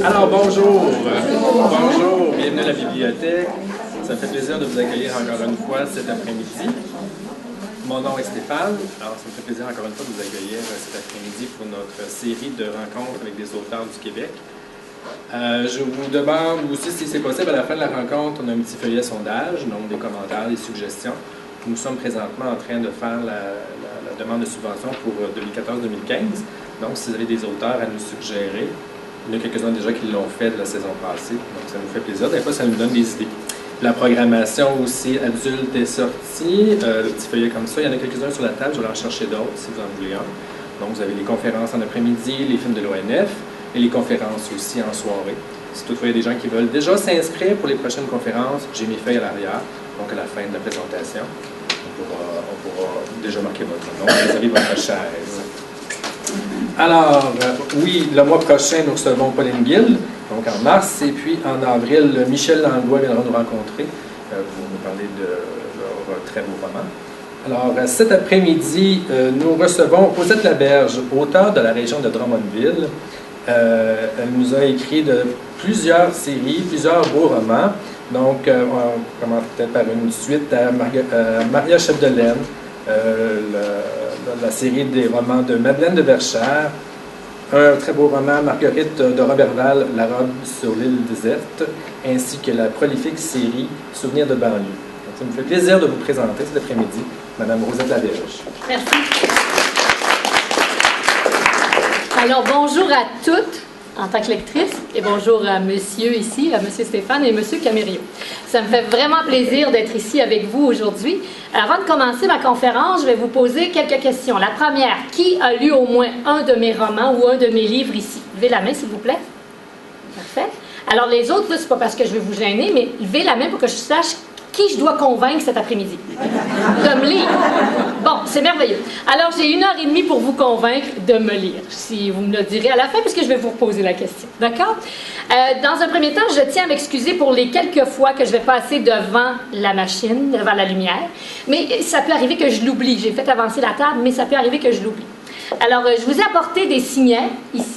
Alors, bonjour. Bonjour, bienvenue à la bibliothèque. Ça me fait plaisir de vous accueillir encore une fois cet après-midi. Mon nom est Stéphane. Alors, ça me fait plaisir encore une fois de vous accueillir cet après-midi pour notre série de rencontres avec des auteurs du Québec. Je vous demande aussi si c'est possible, à la fin de la rencontre, on a un petit feuillet sondage, donc des commentaires, des suggestions. Nous sommes présentement en train de faire la demande de subvention pour 2014-2015. Donc, si vous avez des auteurs à nous suggérer, il y en a quelques-uns déjà qui l'ont fait de la saison passée, donc ça nous fait plaisir. Des fois, ça nous donne des idées. La programmation aussi adulte est sortie, le petit feuillet comme ça. Il y en a quelques-uns sur la table, je vais en chercher d'autres si vous en voulez un. Donc, vous avez les conférences en après-midi, les films de l'ONF et les conférences aussi en soirée. Si toutefois il y a des gens qui veulent déjà s'inscrire pour les prochaines conférences, j'ai mes feuilles à l'arrière, donc à la fin de la présentation, on pourra déjà marquer votre nom, réserver votre chaise. Alors, oui, le mois prochain, nous recevons Pauline Guilde, donc en mars, et puis en avril, Michel Langlois viendra nous rencontrer pour nous parler de leur très beau roman. Alors, cet après-midi, nous recevons Cosette Laberge, auteure de la région de Drummondville. Elle nous a écrit de plusieurs séries, plusieurs beaux romans. Donc, on commence peut-être par une suite à Maria Chapdelaine, la série des romans de Madeleine de Verchères, un très beau roman, Marguerite de Roberval, La robe sur l'île déserte, ainsi que la prolifique série Souvenirs de banlieue. Donc, ça me fait plaisir de vous présenter cet après-midi, Mme Rosette Laberge. Merci. Alors, bonjour à toutes en tant que lectrice et bonjour à monsieur ici, à monsieur Stéphane et monsieur Camério. Ça me fait vraiment plaisir d'être ici avec vous aujourd'hui. Avant de commencer ma conférence, je vais vous poser quelques questions. La première, qui a lu au moins un de mes romans ou un de mes livres ici? Levez la main, s'il vous plaît. Parfait. Alors, les autres, c'est pas parce que je vais vous gêner, mais levez la main pour que je sache qui je dois convaincre cet après-midi de me lire. Bon, c'est merveilleux. Alors, j'ai 1h30 pour vous convaincre de me lire, si vous me le direz à la fin, puisque je vais vous reposer la question. D'accord? Dans un premier temps, je tiens à m'excuser pour les quelques fois que je vais passer devant la machine, devant la lumière. Mais ça peut arriver que je l'oublie. J'ai fait avancer la table, mais ça peut arriver que je l'oublie. Alors, je vous ai apporté des signets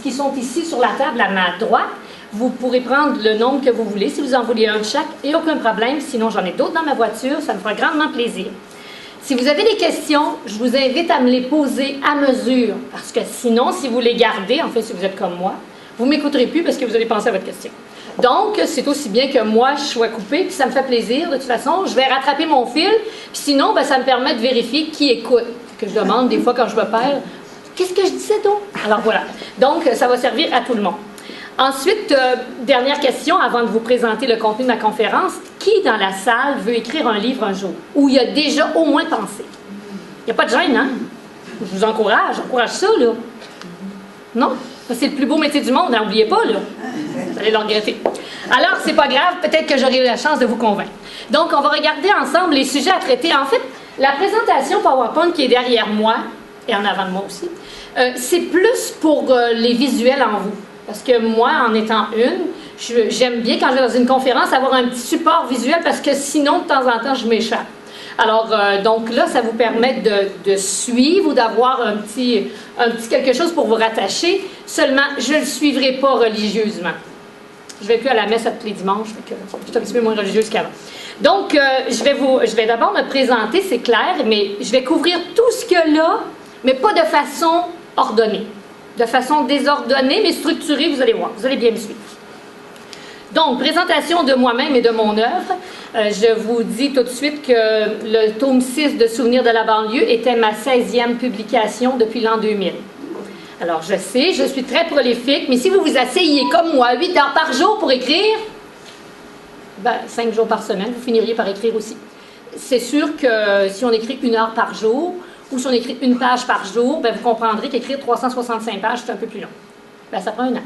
qui sont ici sur la table à ma droite. Vous pourrez prendre le nombre que vous voulez, si vous en voulez un de chaque, et aucun problème. Sinon, j'en ai d'autres dans ma voiture, ça me fera grandement plaisir. Si vous avez des questions, je vous invite à me les poser à mesure, parce que sinon, si vous les gardez, en fait, si vous êtes comme moi, vous ne m'écouterez plus parce que vous allez penser à votre question. Donc, c'est aussi bien que moi, je sois coupée, puis ça me fait plaisir. De toute façon, je vais rattraper mon fil, puis sinon, ben, ça me permet de vérifier qui écoute. Que je demande des fois quand je me perds, qu'est-ce que je disais donc? Alors voilà. Donc, ça va servir à tout le monde. Ensuite, dernière question avant de vous présenter le contenu de ma conférence. Qui dans la salle veut écrire un livre un jour? Ou il y a déjà au moins pensé? Il n'y a pas de gêne, hein? Je vous encourage, j'encourage ça, là. Non? C'est le plus beau métier du monde, n'oubliez pas, là. Vous allez le regretter. Alors, c'est pas grave, peut-être que j'aurai la chance de vous convaincre. Donc, on va regarder ensemble les sujets à traiter. En fait, la présentation PowerPoint qui est derrière moi, et en avant de moi aussi, c'est plus pour les visuels en vous. Parce que moi, en étant j'aime bien quand je vais dans une conférence avoir un petit support visuel parce que sinon, de temps en temps, je m'échappe. Alors, donc là, ça vous permet de suivre ou d'avoir un petit quelque chose pour vous rattacher. Seulement, je ne le suivrai pas religieusement. Je ne vais plus à la messe tous les dimanches, donc je suis un petit peu moins religieuse qu'avant. Donc, je vais d'abord me présenter, c'est clair, mais je vais couvrir tout ce qu'il y a là, mais pas de façon ordonnée. De façon désordonnée, mais structurée, vous allez voir, vous allez bien me suivre. Donc, présentation de moi-même et de mon œuvre. Je vous dis tout de suite que le tome 6 de Souvenirs de la banlieue était ma 16e publication depuis l'an 2000. Alors, je sais, je suis très prolifique, mais si vous vous asseyez comme moi 8 heures par jour pour écrire, 5 jours par semaine, vous finiriez par écrire aussi. C'est sûr que si on écrit 1 heure par jour, ou si on écrit 1 page par jour, vous comprendrez qu'écrire 365 pages, c'est un peu plus long. Ça prend 1 an.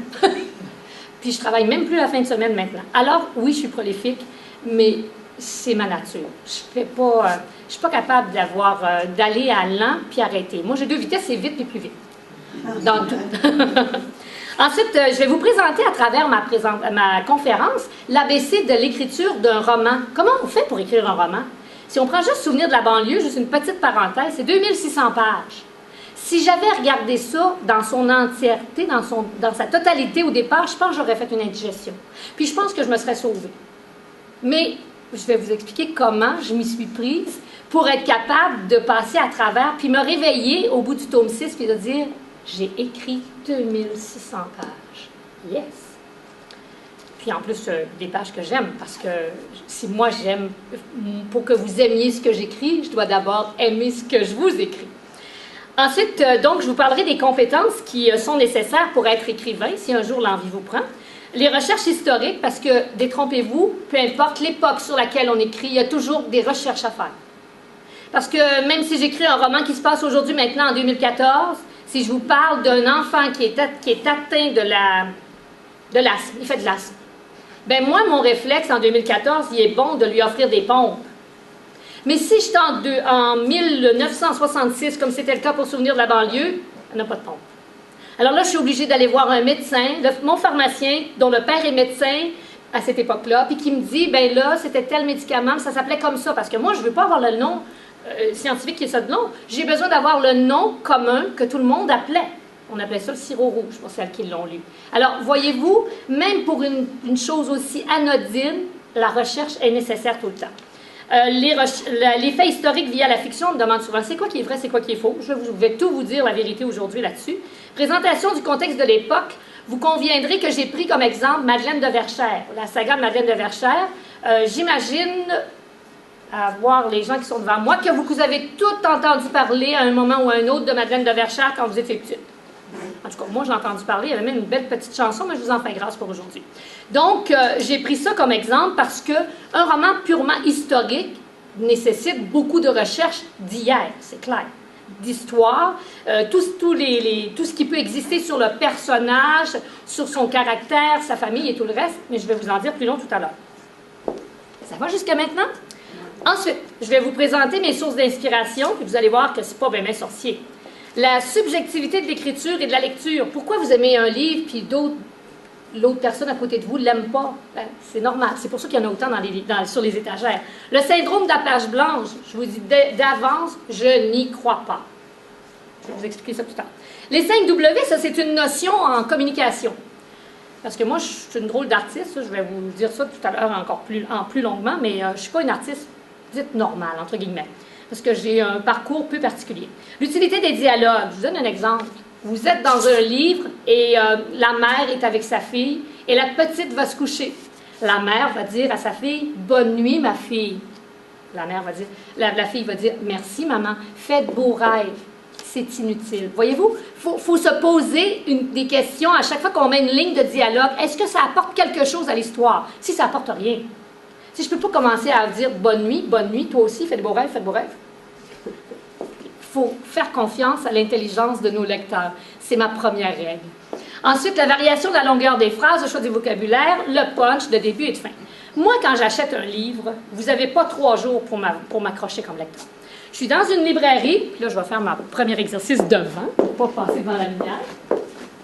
Puis je travaille même plus la fin de semaine maintenant. Alors, oui, je suis prolifique, mais c'est ma nature. Je suis pas capable d'aller à lent puis arrêter. Moi, j'ai 2 vitesses, c'est vite puis plus vite. Dans tout. Ensuite, je vais vous présenter à travers ma conférence l'ABC de l'écriture d'un roman. Comment on fait pour écrire un roman? Si on prend juste Souvenir de la banlieue, juste une petite parenthèse, c'est 2600 pages. Si j'avais regardé ça dans son entièreté, dans sa totalité au départ, je pense que j'aurais fait une indigestion. Puis je pense que je me serais sauvée. Mais je vais vous expliquer comment je m'y suis prise pour être capable de passer à travers, puis me réveiller au bout du tome 6, puis de dire, j'ai écrit 2600 pages. Yes! Puis en plus, des pages que j'aime, parce que si moi j'aime, pour que vous aimiez ce que j'écris, je dois d'abord aimer ce que je vous écris. Ensuite, donc, je vous parlerai des compétences qui sont nécessaires pour être écrivain, si un jour l'envie vous prend. Les recherches historiques, parce que, détrompez-vous, peu importe l'époque sur laquelle on écrit, il y a toujours des recherches à faire. Parce que même si j'écris un roman qui se passe aujourd'hui, maintenant, en 2014, si je vous parle d'un enfant qui est atteint de l'asthme, il fait de l'asthme, bien moi, mon réflexe en 2014, il est bon de lui offrir des pompes. Mais si j'étais en 1966, comme c'était le cas pour Souvenir de la banlieue, elle n'a pas de pompe. Alors là, je suis obligée d'aller voir un médecin, mon pharmacien, dont le père est médecin à cette époque-là, puis qui me dit, ben là, c'était tel médicament, ça s'appelait comme ça, parce que moi, je ne veux pas avoir le nom scientifique qui est ça de nom. J'ai besoin d'avoir le nom commun que tout le monde appelait. On appelait ça le sirop rouge, pour celles qui l'ont lu. Alors, voyez-vous, même pour une chose aussi anodine, la recherche est nécessaire tout le temps. Les faits historiques via la fiction, on me demande souvent c'est quoi qui est vrai, c'est quoi qui est faux. Je vais tout vous dire la vérité aujourd'hui là-dessus. Présentation du contexte de l'époque. Vous conviendrez que j'ai pris comme exemple Madeleine de Verchères, la saga de Madeleine de Verchères. J'imagine, à voir les gens qui sont devant moi, que vous avez tous entendu parler à un moment ou à un autre de Madeleine de Verchères quand vous étiez petite. En tout cas, moi, j'ai entendu parler. Il y avait même une belle petite chanson, mais je vous en fais grâce pour aujourd'hui. Donc, j'ai pris ça comme exemple parce qu'un roman purement historique nécessite beaucoup de recherche d'hier, c'est clair. D'histoire, tout ce qui peut exister sur le personnage, sur son caractère, sa famille et tout le reste, mais je vais vous en dire plus long tout à l'heure. Ça va jusqu'à maintenant? Ensuite, je vais vous présenter mes sources d'inspiration, puis vous allez voir que c'est pas bien sorcier. La subjectivité de l'écriture et de la lecture. Pourquoi vous aimez un livre, puis l'autre personne à côté de vous ne l'aime pas? Ben, c'est normal. C'est pour ça qu'il y en a autant sur les étagères. Le syndrome de la page blanche, je vous dis d'avance, je n'y crois pas. Je vais vous expliquer ça plus tard. Les 5 W, ça, c'est une notion en communication. Parce que moi, je suis une drôle d'artiste. Je vais vous dire ça tout à l'heure encore plus longuement, mais je ne suis pas une artiste dite normale, entre guillemets. Parce que j'ai un parcours peu particulier. L'utilité des dialogues. Je vous donne un exemple. Vous êtes dans un livre et la mère est avec sa fille et la petite va se coucher. La mère va dire à sa fille « Bonne nuit, ma fille ». La mère va dire, la fille va dire « Merci, maman. Faites beaux rêves. » C'est inutile. Voyez-vous, il faut se poser des questions à chaque fois qu'on met une ligne de dialogue. Est-ce que ça apporte quelque chose à l'histoire? Si ça n'apporte rien. Si je ne peux pas commencer à dire bonne nuit, toi aussi, faites beaux rêves, faites beaux rêves. Il faut faire confiance à l'intelligence de nos lecteurs. C'est ma première règle. Ensuite, la variation de la longueur des phrases, le choix du vocabulaire, le punch de début et de fin. Moi, quand j'achète un livre, vous n'avez pas 3 jours pour m'accrocher comme lecteur. Je suis dans une librairie, puis là, je vais faire mon premier exercice devant, pour pas passer devant la lumière.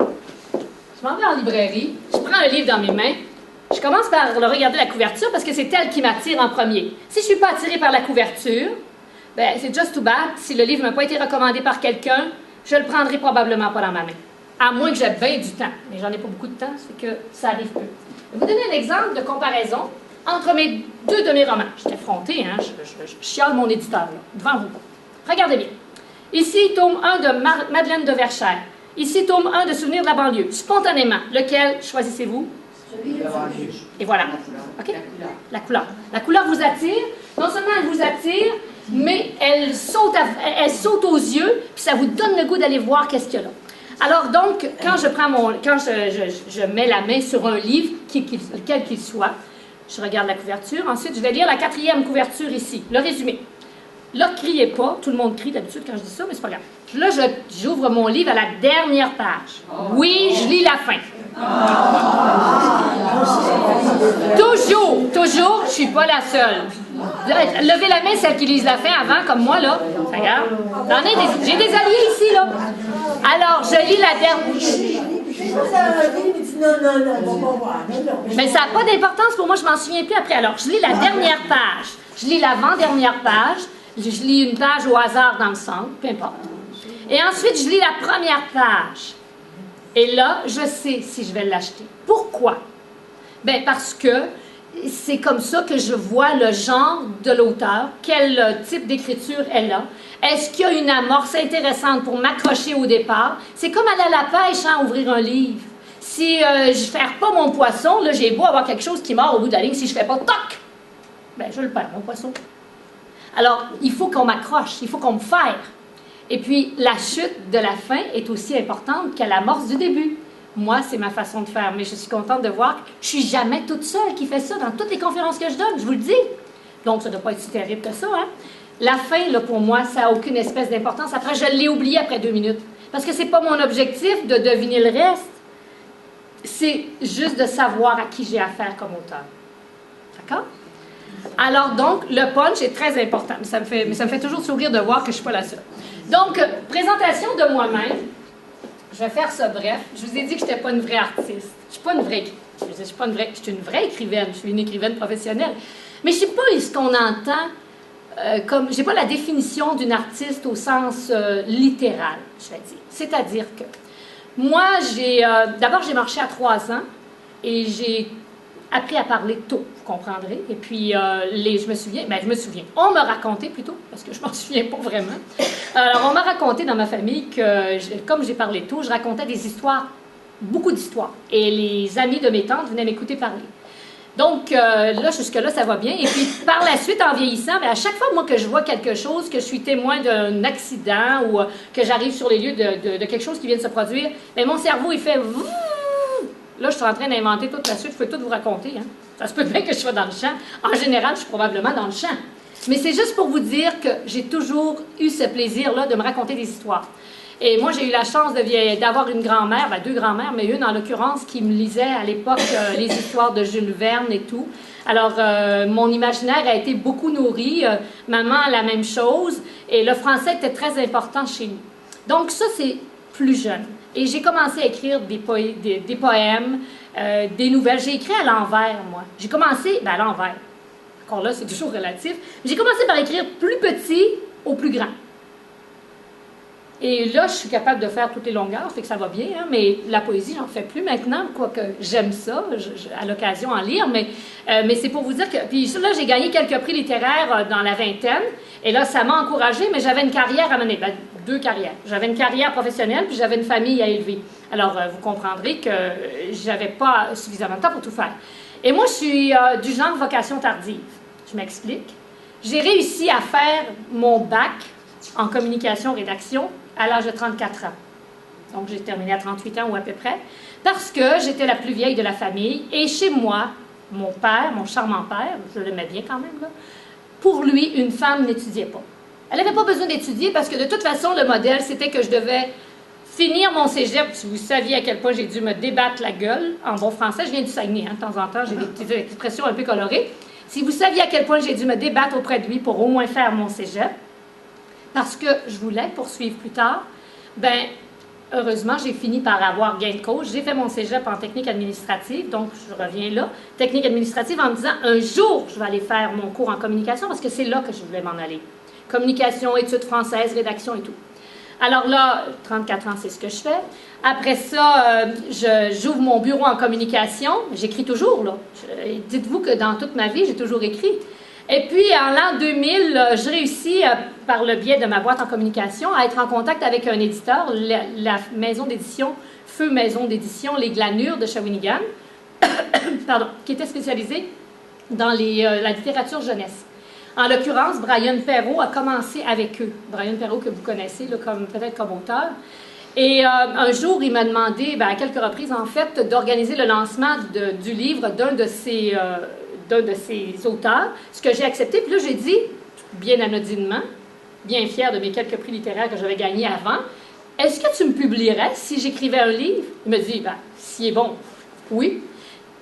Je m'en vais en librairie, je prends un livre dans mes mains, je commence par regarder la couverture parce que c'est elle qui m'attire en premier. Si je ne suis pas attirée par la couverture, ben, c'est just too bad. Si le livre n'a pas été recommandé par quelqu'un, je le prendrai probablement pas dans ma main. À moins que j'aie bien du temps. Mais j'en ai pas beaucoup de temps, c'est que ça arrive peu. Je vais vous donner un exemple de comparaison entre deux de mes romans. Je suis effrontée, hein? Je chiale mon éditeur, là, devant vous. Regardez bien. Ici, tome 1 de Madeleine de Verchères. Ici, tome 1 de Souvenir de la banlieue. Spontanément, lequel choisissez-vous? Et voilà. OK? La couleur. La couleur vous attire. Non seulement elle vous attire, mais elle saute aux yeux, puis ça vous donne le goût d'aller voir qu'est-ce qu'il y a là. Alors donc, quand je mets la main sur un livre, quel qu'il soit, je regarde la couverture. Ensuite, je vais lire la 4e couverture ici, le résumé. Là, criez pas. Tout le monde crie d'habitude quand je dis ça, mais c'est pas grave. Là, j'ouvre mon livre à la dernière page. Oui, je lis la fin. Toujours, je suis pas la seule. Levez la main, celles qui lisent la fin avant, comme moi, là. Regarde. J'ai des alliés ici, là. Alors, je lis la dernière. Mais ça n'a pas d'importance pour moi, je m'en souviens plus après. Alors, je lis la dernière page. Je lis l'avant-dernière page. Je lis une page au hasard dans le centre, peu importe. Et ensuite, je lis la première page. Et là, je sais si je vais l'acheter. Pourquoi? Bien, parce que c'est comme ça que je vois le genre de l'auteur, quel type d'écriture elle a. Est-ce qu'il y a une amorce intéressante pour m'accrocher au départ? C'est comme aller à la pêche, hein, ouvrir un livre. Si je ne ferre pas mon poisson, là, j'ai beau avoir quelque chose qui mord au bout de la ligne, si je ne fais pas toc, ben, je le perds, mon poisson. Alors, il faut qu'on m'accroche, il faut qu'on me ferre. Et puis, la chute de la fin est aussi importante que l'amorce du début. Moi, c'est ma façon de faire, mais je suis contente de voir que je ne suis jamais toute seule qui fait ça dans toutes les conférences que je donne, je vous le dis. Donc, ça ne doit pas être si terrible que ça, hein? La fin, là, pour moi, ça n'a aucune espèce d'importance. Après, je l'ai oublié après 2 minutes. Parce que ce n'est pas mon objectif de deviner le reste. C'est juste de savoir à qui j'ai affaire comme auteur. D'accord? Alors, donc, le punch est très important. Mais ça me fait toujours sourire de voir que je ne suis pas la seule. Donc, présentation de moi-même. Je vais faire ça bref. Je vous ai dit que je n'étais pas une vraie artiste. Je ne suis pas une vraie. Je suis une vraie écrivaine. Je suis une écrivaine professionnelle. Mais je ne sais pas ce qu'on entend comme. Je n'ai pas la définition d'une artiste au sens littéral, je vais dire. C'est-à-dire que moi, d'abord, j'ai marché à 3 ans et j'ai appris à parler tôt, vous comprendrez. Et puis, je me souviens, on m'a raconté plutôt, parce que je ne m'en souviens pas vraiment. Alors, on m'a raconté dans ma famille que, comme j'ai parlé tôt, je racontais des histoires, beaucoup d'histoires. Et les amis de mes tantes venaient m'écouter parler. Donc, là, jusque-là, ça va bien. Et puis, par la suite, en vieillissant, bien, à chaque fois, moi, que je vois quelque chose, que je suis témoin d'un accident ou que j'arrive sur les lieux de quelque chose qui vient de se produire, bien, mon cerveau, il fait... Là, je suis en train d'inventer toute la suite. Je peux tout vous raconter. Hein. Ça se peut bien que je sois dans le champ. En général, je suis probablement dans le champ. Mais c'est juste pour vous dire que j'ai toujours eu ce plaisir-là de me raconter des histoires. Et moi, j'ai eu la chance d'avoir une grand-mère, ben 2 grand-mères, mais une en l'occurrence qui me lisait à l'époque les histoires de Jules Verne et tout. Alors, mon imaginaire a été beaucoup nourri. Maman, la même chose. Et le français était très important chez nous. Donc, ça, c'est plus jeune. Et j'ai commencé à écrire des poèmes, des nouvelles. J'ai écrit à l'envers, moi. J'ai commencé, à l'envers. Encore là, c'est toujours relatif. J'ai commencé par écrire plus petit au plus grand. Et là, je suis capable de faire toutes les longueurs, fait que ça va bien, hein, mais la poésie, j'en fais plus maintenant, quoique j'aime ça, à l'occasion en lire, mais c'est pour vous dire que... Puis là, j'ai gagné quelques prix littéraires dans la vingtaine, et là, ça m'a encouragée, mais j'avais une carrière à mener, 2 carrières. J'avais une carrière professionnelle, puis j'avais une famille à élever. Alors, vous comprendrez que j'avais pas suffisamment de temps pour tout faire. Et moi, je suis du genre vocation tardive. Je m'explique. J'ai réussi à faire mon bac en communication-rédaction à l'âge de 34 ans. Donc, j'ai terminé à 38 ans ou à peu près, parce que j'étais la plus vieille de la famille. Et chez moi, mon père, mon charmant père, je l'aimais bien quand même, là, pour lui, une femme n'étudiait pas. Elle n'avait pas besoin d'étudier parce que de toute façon, le modèle, c'était que je devais finir mon cégep. Si vous saviez à quel point j'ai dû me débattre la gueule, en bon français, je viens du Saguenay, hein, de temps en temps, j'ai des petites expressions un peu colorées. Si vous saviez à quel point j'ai dû me débattre auprès de lui pour au moins faire mon cégep, parce que je voulais poursuivre plus tard, bien, heureusement, j'ai fini par avoir gain de cause. J'ai fait mon cégep en technique administrative, donc je reviens là. Technique administrative en me disant, un jour, je vais aller faire mon cours en communication parce que c'est là que je voulais m'en aller. Communication, études françaises, rédaction et tout. Alors là, 34 ans, c'est ce que je fais. Après ça, j'ouvre mon bureau en communication. J'écris toujours, là. Dites-vous que dans toute ma vie, j'ai toujours écrit. Et puis, en l'an 2000, je réussis, par le biais de ma boîte en communication, à être en contact avec un éditeur, la maison d'édition, Feu Maison d'édition, Les Glanures de Shawinigan, pardon, qui était spécialisée dans la littérature jeunesse. En l'occurrence, Brian Perrault a commencé avec eux. Brian Perrault, que vous connaissez, peut-être comme auteur. Et un jour, il m'a demandé, à quelques reprises en fait, d'organiser le lancement du livre d'un de ses auteurs, ce que j'ai accepté. Puis là, j'ai dit, bien anodinement, bien fière de mes quelques prix littéraires que j'avais gagnés avant, est-ce que tu me publierais si j'écrivais un livre? Il me dit, s'il est bon, oui.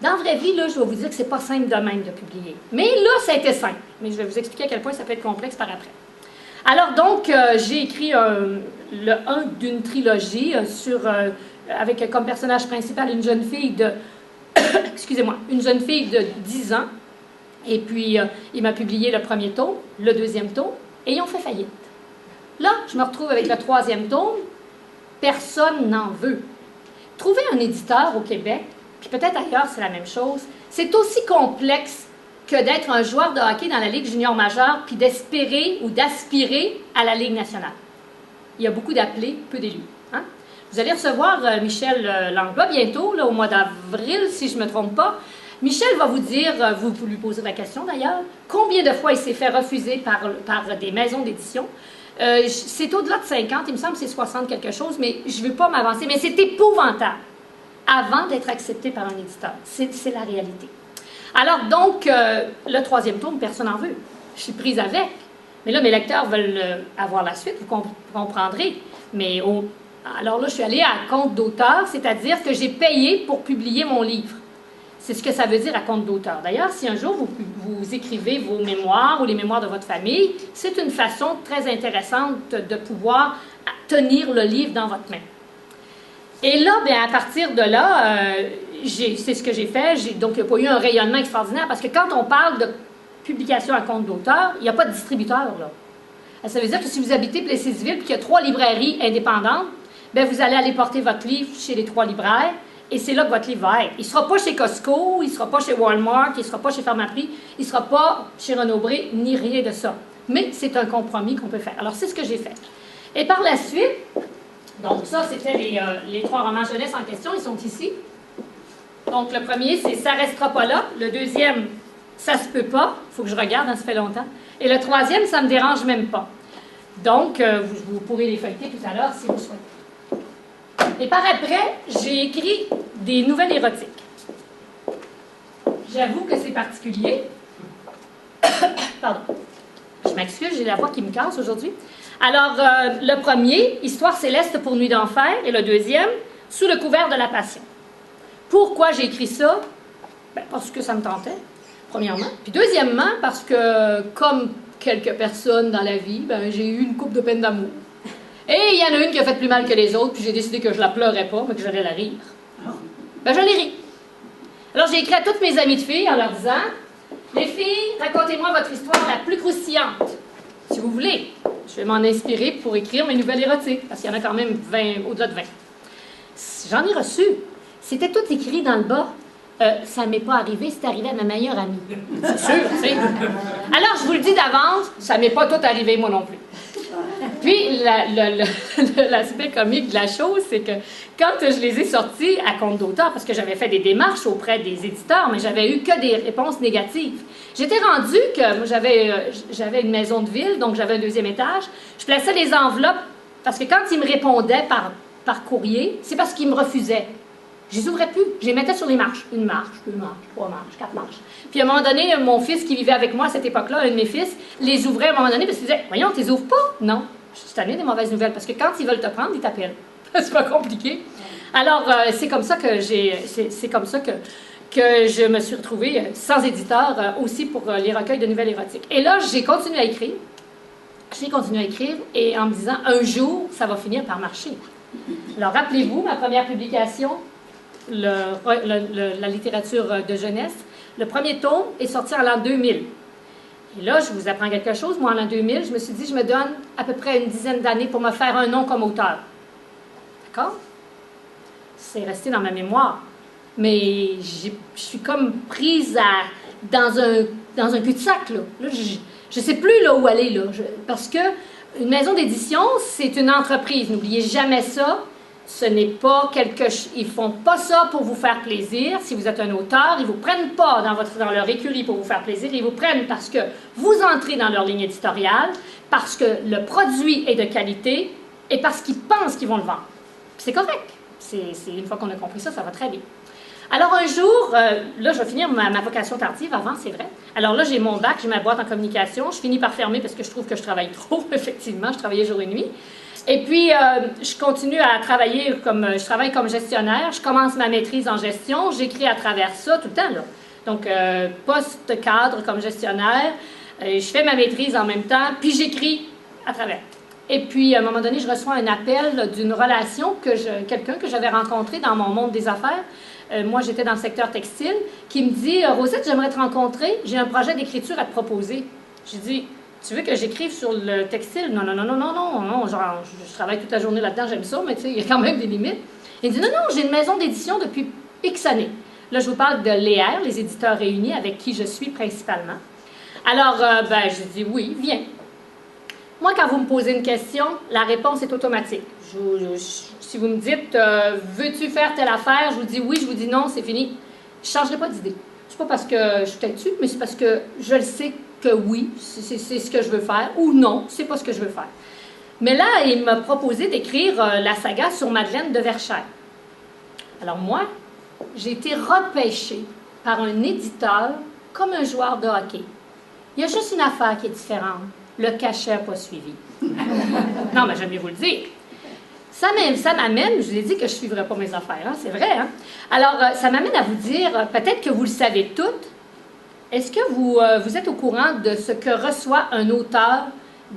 Dans la vraie vie, là, je vais vous dire que c'est pas simple de même de publier. Mais là, ça a été simple. Mais je vais vous expliquer à quel point ça peut être complexe par après. Alors donc, j'ai écrit le 1 d'une trilogie avec comme personnage principal une jeune fille de... excusez-moi, une jeune fille de 10 ans. Et puis, il m'a publié le premier tome, le deuxième tome, et ils ont fait faillite. Là, je me retrouve avec le 3e tome. Personne n'en veut. Trouver un éditeur au Québec, puis peut-être ailleurs, c'est la même chose, c'est aussi complexe que d'être un joueur de hockey dans la Ligue junior majeure, puis d'espérer ou d'aspirer à la Ligue nationale. Il y a beaucoup d'appelés, peu d'élus. Hein? Vous allez recevoir Michel Langlois bientôt, là, au mois d'avril, si je ne me trompe pas. Michel va vous dire, vous lui posez la question d'ailleurs, combien de fois il s'est fait refuser par des maisons d'édition. C'est au-delà de 50, il me semble que c'est 60 quelque chose, mais je ne veux pas m'avancer, mais c'est épouvantable avant d'être accepté par un éditeur. C'est la réalité. Alors donc, le 3e tome, personne n'en veut. Je suis prise avec. Mais là, mes lecteurs veulent avoir la suite, vous comprendrez. Mais alors là, je suis allée à compte d'auteur, c'est-à-dire que j'ai payé pour publier mon livre. C'est ce que ça veut dire à compte d'auteur. D'ailleurs, si un jour vous écrivez vos mémoires ou les mémoires de votre famille, c'est une façon très intéressante de pouvoir tenir le livre dans votre main. Et là, bien, à partir de là, c'est ce que j'ai fait. Donc, il n'y a pas eu un rayonnement extraordinaire parce que quand on parle de publication à compte d'auteur, il n'y a pas de distributeur, là. Ça veut dire que si vous habitez Plessisville et qu'il y a 3 librairies indépendantes, bien, vous allez aller porter votre livre chez les 3 libraires et c'est là que votre livre va être. Il ne sera pas chez Costco, il ne sera pas chez Walmart, il ne sera pas chez Pharmaprix, il ne sera pas chez Renaud-Bré, ni rien de ça. Mais c'est un compromis qu'on peut faire. Alors, c'est ce que j'ai fait. Et par la suite, donc ça, c'était les 3 romans jeunesse en question, ils sont ici. Donc, le premier, c'est « Ça restera pas là ». Le deuxième, « Ça se peut pas ». Il faut que je regarde, hein, ça fait longtemps. Et le troisième, « Ça me dérange même pas ». Donc, vous pourrez les feuilleter tout à l'heure si vous souhaitez. Et par après, j'ai écrit des nouvelles érotiques. J'avoue que c'est particulier. Pardon. Je m'excuse, j'ai la voix qui me casse aujourd'hui. Alors, le premier, « Histoire céleste pour Nuit d'enfer » et le deuxième, « Sous le couvert de la passion ». Pourquoi j'ai écrit ça? Ben, parce que ça me tentait, premièrement. Puis deuxièmement, parce que, comme quelques personnes dans la vie, ben, j'ai eu une coupe de peine d'amour. Et il y en a une qui a fait plus mal que les autres, puis j'ai décidé que je la pleurais pas, mais que j'allais la rire. Ben, je l'ai ri. Alors, j'ai écrit à toutes mes amies de filles en leur disant, « Les filles, racontez-moi votre histoire la plus croustillante. Si vous voulez, je vais m'en inspirer pour écrire mes nouvelles érotiques, parce qu'il y en a quand même 20, au-delà de 20. » J'en ai reçu. C'était tout écrit dans le bas. Ça ne m'est pas arrivé, c'est arrivé à ma meilleure amie. C'est sûr, tu sais. Alors, je vous le dis d'avance, ça ne m'est pas tout arrivé, moi non plus. Puis, l'aspect comique de la chose, c'est que quand je les ai sortis à compte d'auteur, parce que j'avais fait des démarches auprès des éditeurs, mais j'avais eu que des réponses négatives. J'étais rendue que, moi, j'avais une maison de ville, donc j'avais un 2e étage. Je plaçais les enveloppes, parce que quand ils me répondaient par courrier, c'est parce qu'ils me refusaient. Je les ouvrais plus. Je les mettais sur les marches. 1 marche, 2 marches, 3 marches, 4 marches. Puis à un moment donné, mon fils qui vivait avec moi à cette époque-là, un de mes fils, les ouvrait à un moment donné parce qu'il disait « Voyons, tu les ouvres pas? » Non. Je suis tannée des mauvaises nouvelles parce que quand ils veulent te prendre, ils t'appellent. C'est pas compliqué. Alors, c'est comme ça que je me suis retrouvée sans éditeur aussi pour les recueils de nouvelles érotiques. Et là, j'ai continué à écrire. Et en me disant « Un jour, ça va finir par marcher. » Alors, rappelez-vous, ma première publication, la littérature de jeunesse. Le premier tome est sorti en l'an 2000. Et là, je vous apprends quelque chose. Moi, en l'an 2000, je me suis dit, je me donne à peu près une dizaine d'années pour me faire un nom comme auteur. D'accord? C'est resté dans ma mémoire. Mais je suis comme prise dans un cul-de-sac, là. Là, je ne sais plus là, où aller, là. Parce que une maison d'édition, c'est une entreprise. N'oubliez jamais ça. Ce n'est pas ils ne font pas ça pour vous faire plaisir. Si vous êtes un auteur, ils ne vous prennent pas dans leur écurie pour vous faire plaisir. Ils vous prennent parce que vous entrez dans leur ligne éditoriale, parce que le produit est de qualité et parce qu'ils pensent qu'ils vont le vendre. C'est correct. Une fois qu'on a compris ça, ça va très bien. Alors un jour, là je vais finir ma vocation tardive, avant c'est vrai. Alors là j'ai mon bac, j'ai ma boîte en communication, je finis par fermer parce que je trouve que je travaille trop, effectivement, je travaillais jour et nuit. Et puis, je continue à travailler je travaille comme gestionnaire, je commence ma maîtrise en gestion, j'écris à travers ça tout le temps, là. Donc, post-cadre comme gestionnaire, je fais ma maîtrise en même temps, puis j'écris à travers. Et puis, à un moment donné, je reçois un appel d'une relation quelqu'un que j'avais rencontré dans mon monde des affaires. Moi, j'étais dans le secteur textile, qui me dit « Rosette, j'aimerais te rencontrer, j'ai un projet d'écriture à te proposer. » J'ai dit Tu veux que j'écrive sur le textile? Non, non, non, non, non, non, non, genre, je travaille toute la journée là-dedans, j'aime ça, mais tu sais, il y a quand même des limites. Il dit, non, non, j'ai une maison d'édition depuis X années. Là, je vous parle de l'ER, les éditeurs réunis, avec qui je suis principalement. Alors, je dis, oui, viens. Moi, quand vous me posez une question, la réponse est automatique. Si vous me dites, veux-tu faire telle affaire, je vous dis oui, je vous dis non, c'est fini. Je ne changerai pas d'idée. C'est pas parce que je suis têtue, mais c'est parce que je le sais que oui, c'est ce que je veux faire, ou non, c'est pas ce que je veux faire. Mais là, il m'a proposé d'écrire la saga sur Madeleine de Verchères. Alors moi, j'ai été repêchée par un éditeur comme un joueur de hockey. Il y a juste une affaire qui est différente. Le cachet n'a pas suivi. Non, mais j'aime mieux vous le dire. Ça m'amène, je vous ai dit que je ne suivrai pas mes affaires, hein, c'est vrai. Hein? Alors, ça m'amène à vous dire, peut-être que vous le savez toutes, est-ce que vous êtes au courant de ce que reçoit un auteur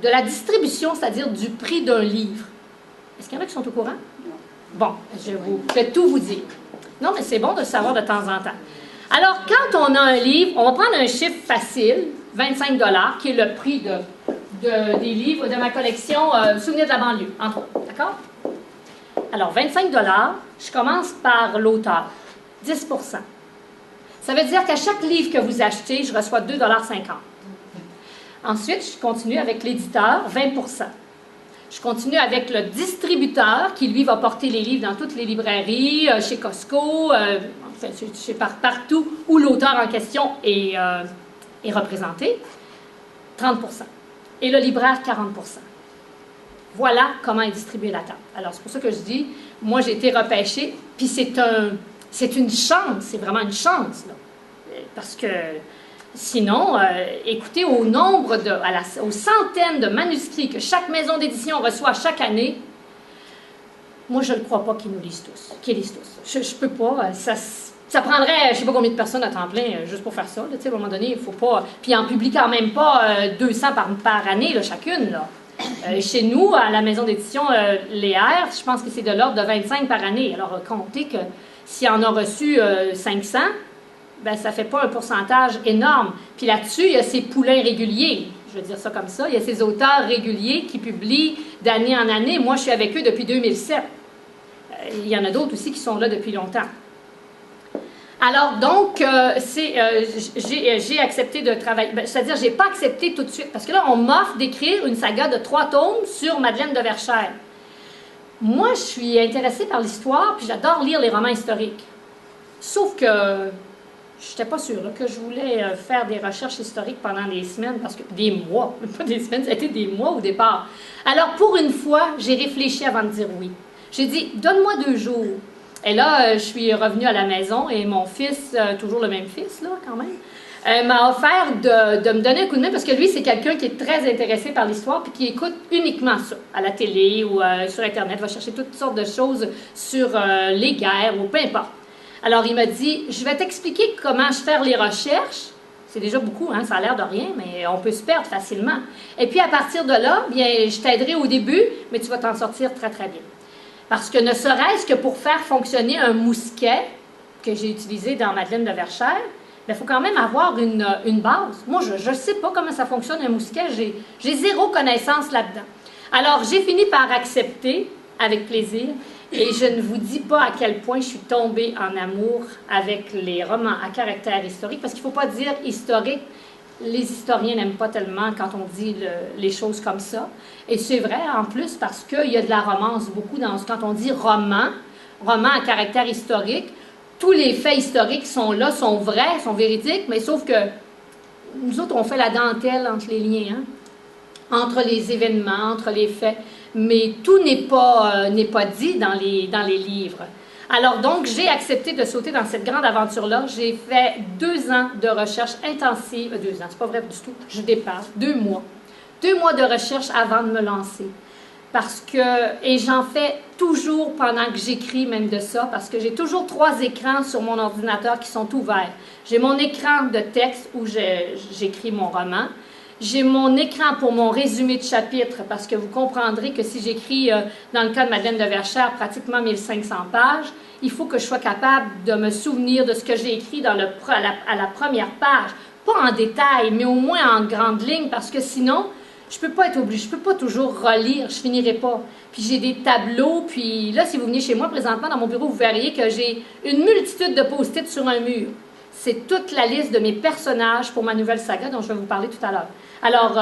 de la distribution, c'est-à-dire du prix d'un livre? Est-ce qu'il y en a qui sont au courant? Bon, je vais tout vous dire. Non, mais c'est bon de le savoir de temps en temps. Alors, quand on a un livre, on va prendre un chiffre facile, 25 $, qui est le prix des livres de ma collection Souvenirs de la banlieue, entre autres. D'accord? Alors, 25 $, je commence par l'auteur, 10 %. Ça veut dire qu'à chaque livre que vous achetez, je reçois 2,50 $. Ensuite, je continue avec l'éditeur, 20 %. Je continue avec le distributeur qui, lui, va porter les livres dans toutes les librairies, chez Costco, partout où l'auteur en question est représenté, 30 %. Et le libraire, 40 %. Voilà comment est distribuée la table. Alors, c'est pour ça que je dis, moi, j'ai été repêchée, puis c'est une chance, c'est vraiment une chance, là. Parce que sinon, écoutez, au nombre aux centaines de manuscrits que chaque maison d'édition reçoit chaque année, moi, je ne crois pas qu'ils lisent tous. Je peux pas, ça prendrait, je ne sais pas combien de personnes à temps plein juste pour faire ça. Là, à un moment donné, il ne faut pas... Puis ils n'en publient quand même pas 200 par année, là, chacune, là. Chez nous, à la maison d'édition Léaire, je pense que c'est de l'ordre de 25 par année. Alors, comptez que s'il en a reçu 500, ben, ça ne fait pas un pourcentage énorme. Puis là-dessus, il y a ces poulains réguliers. Je veux dire ça comme ça. Il y a ces auteurs réguliers qui publient d'année en année. Moi, je suis avec eux depuis 2007. Il y en a d'autres aussi qui sont là depuis longtemps. Alors, donc, j'ai accepté de travailler, c'est-à-dire, je n'ai pas accepté tout de suite, parce que là, on m'offre d'écrire une saga de 3 tomes sur Madeleine de Verchères. Moi, je suis intéressée par l'histoire, puis j'adore lire les romans historiques. Sauf que je n'étais pas sûre là, que je voulais faire des recherches historiques pendant des semaines, parce que des mois, pas des semaines, ça a été des mois au départ. Alors, pour une fois, j'ai réfléchi avant de dire oui. J'ai dit, donne-moi 2 jours. Et là, je suis revenue à la maison et mon fils, toujours le même fils, là, quand même, m'a offert de me donner un coup de main parce que lui, c'est quelqu'un qui est très intéressé par l'histoire puis qui écoute uniquement ça, à la télé ou sur Internet, va chercher toutes sortes de choses sur les guerres ou peu importe. Alors, il m'a dit, je vais t'expliquer comment je fais les recherches. C'est déjà beaucoup, hein, ça a l'air de rien, mais on peut se perdre facilement. Et puis, à partir de là, bien, je t'aiderai au début, mais tu vas t'en sortir très, très bien. Parce que ne serait-ce que pour faire fonctionner un mousquet que j'ai utilisé dans Madeleine de Verchères, il faut quand même avoir une base. Moi, je ne sais pas comment ça fonctionne un mousquet, j'ai zéro connaissance là-dedans. Alors, j'ai fini par accepter avec plaisir et je ne vous dis pas à quel point je suis tombée en amour avec les romans à caractère historique, parce qu'il ne faut pas dire historique. Les historiens n'aiment pas tellement quand on dit les choses comme ça. Et c'est vrai, en plus, parce qu'il y a de la romance beaucoup quand on dit roman à caractère historique, tous les faits historiques sont là, sont vrais, sont véridiques, mais sauf que nous autres, on fait la dentelle entre les liens, hein? Entre les événements, entre les faits, mais tout n'est pas dit dans les livres. Alors donc, j'ai accepté de sauter dans cette grande aventure-là. J'ai fait 2 ans de recherche intensive. 2 ans, c'est pas vrai du tout, je dépasse. 2 mois. 2 mois de recherche avant de me lancer. Et j'en fais toujours pendant que j'écris même de ça, parce que j'ai toujours 3 écrans sur mon ordinateur qui sont ouverts. J'ai mon écran de texte où j'écris mon roman. J'ai mon écran pour mon résumé de chapitre, parce que vous comprendrez que si j'écris, dans le cas de Madeleine de Verchères, pratiquement 1500 pages, il faut que je sois capable de me souvenir de ce que j'ai écrit à la première page pas en détail, mais au moins en grande ligne, parce que sinon, je peux pas être obligée, je peux pas toujours relire, je finirai pas. Puis j'ai des tableaux, puis là, si vous veniez chez moi présentement dans mon bureau, vous verriez que j'ai une multitude de post-it sur un mur. C'est toute la liste de mes personnages pour ma nouvelle saga dont je vais vous parler tout à l'heure. Alors,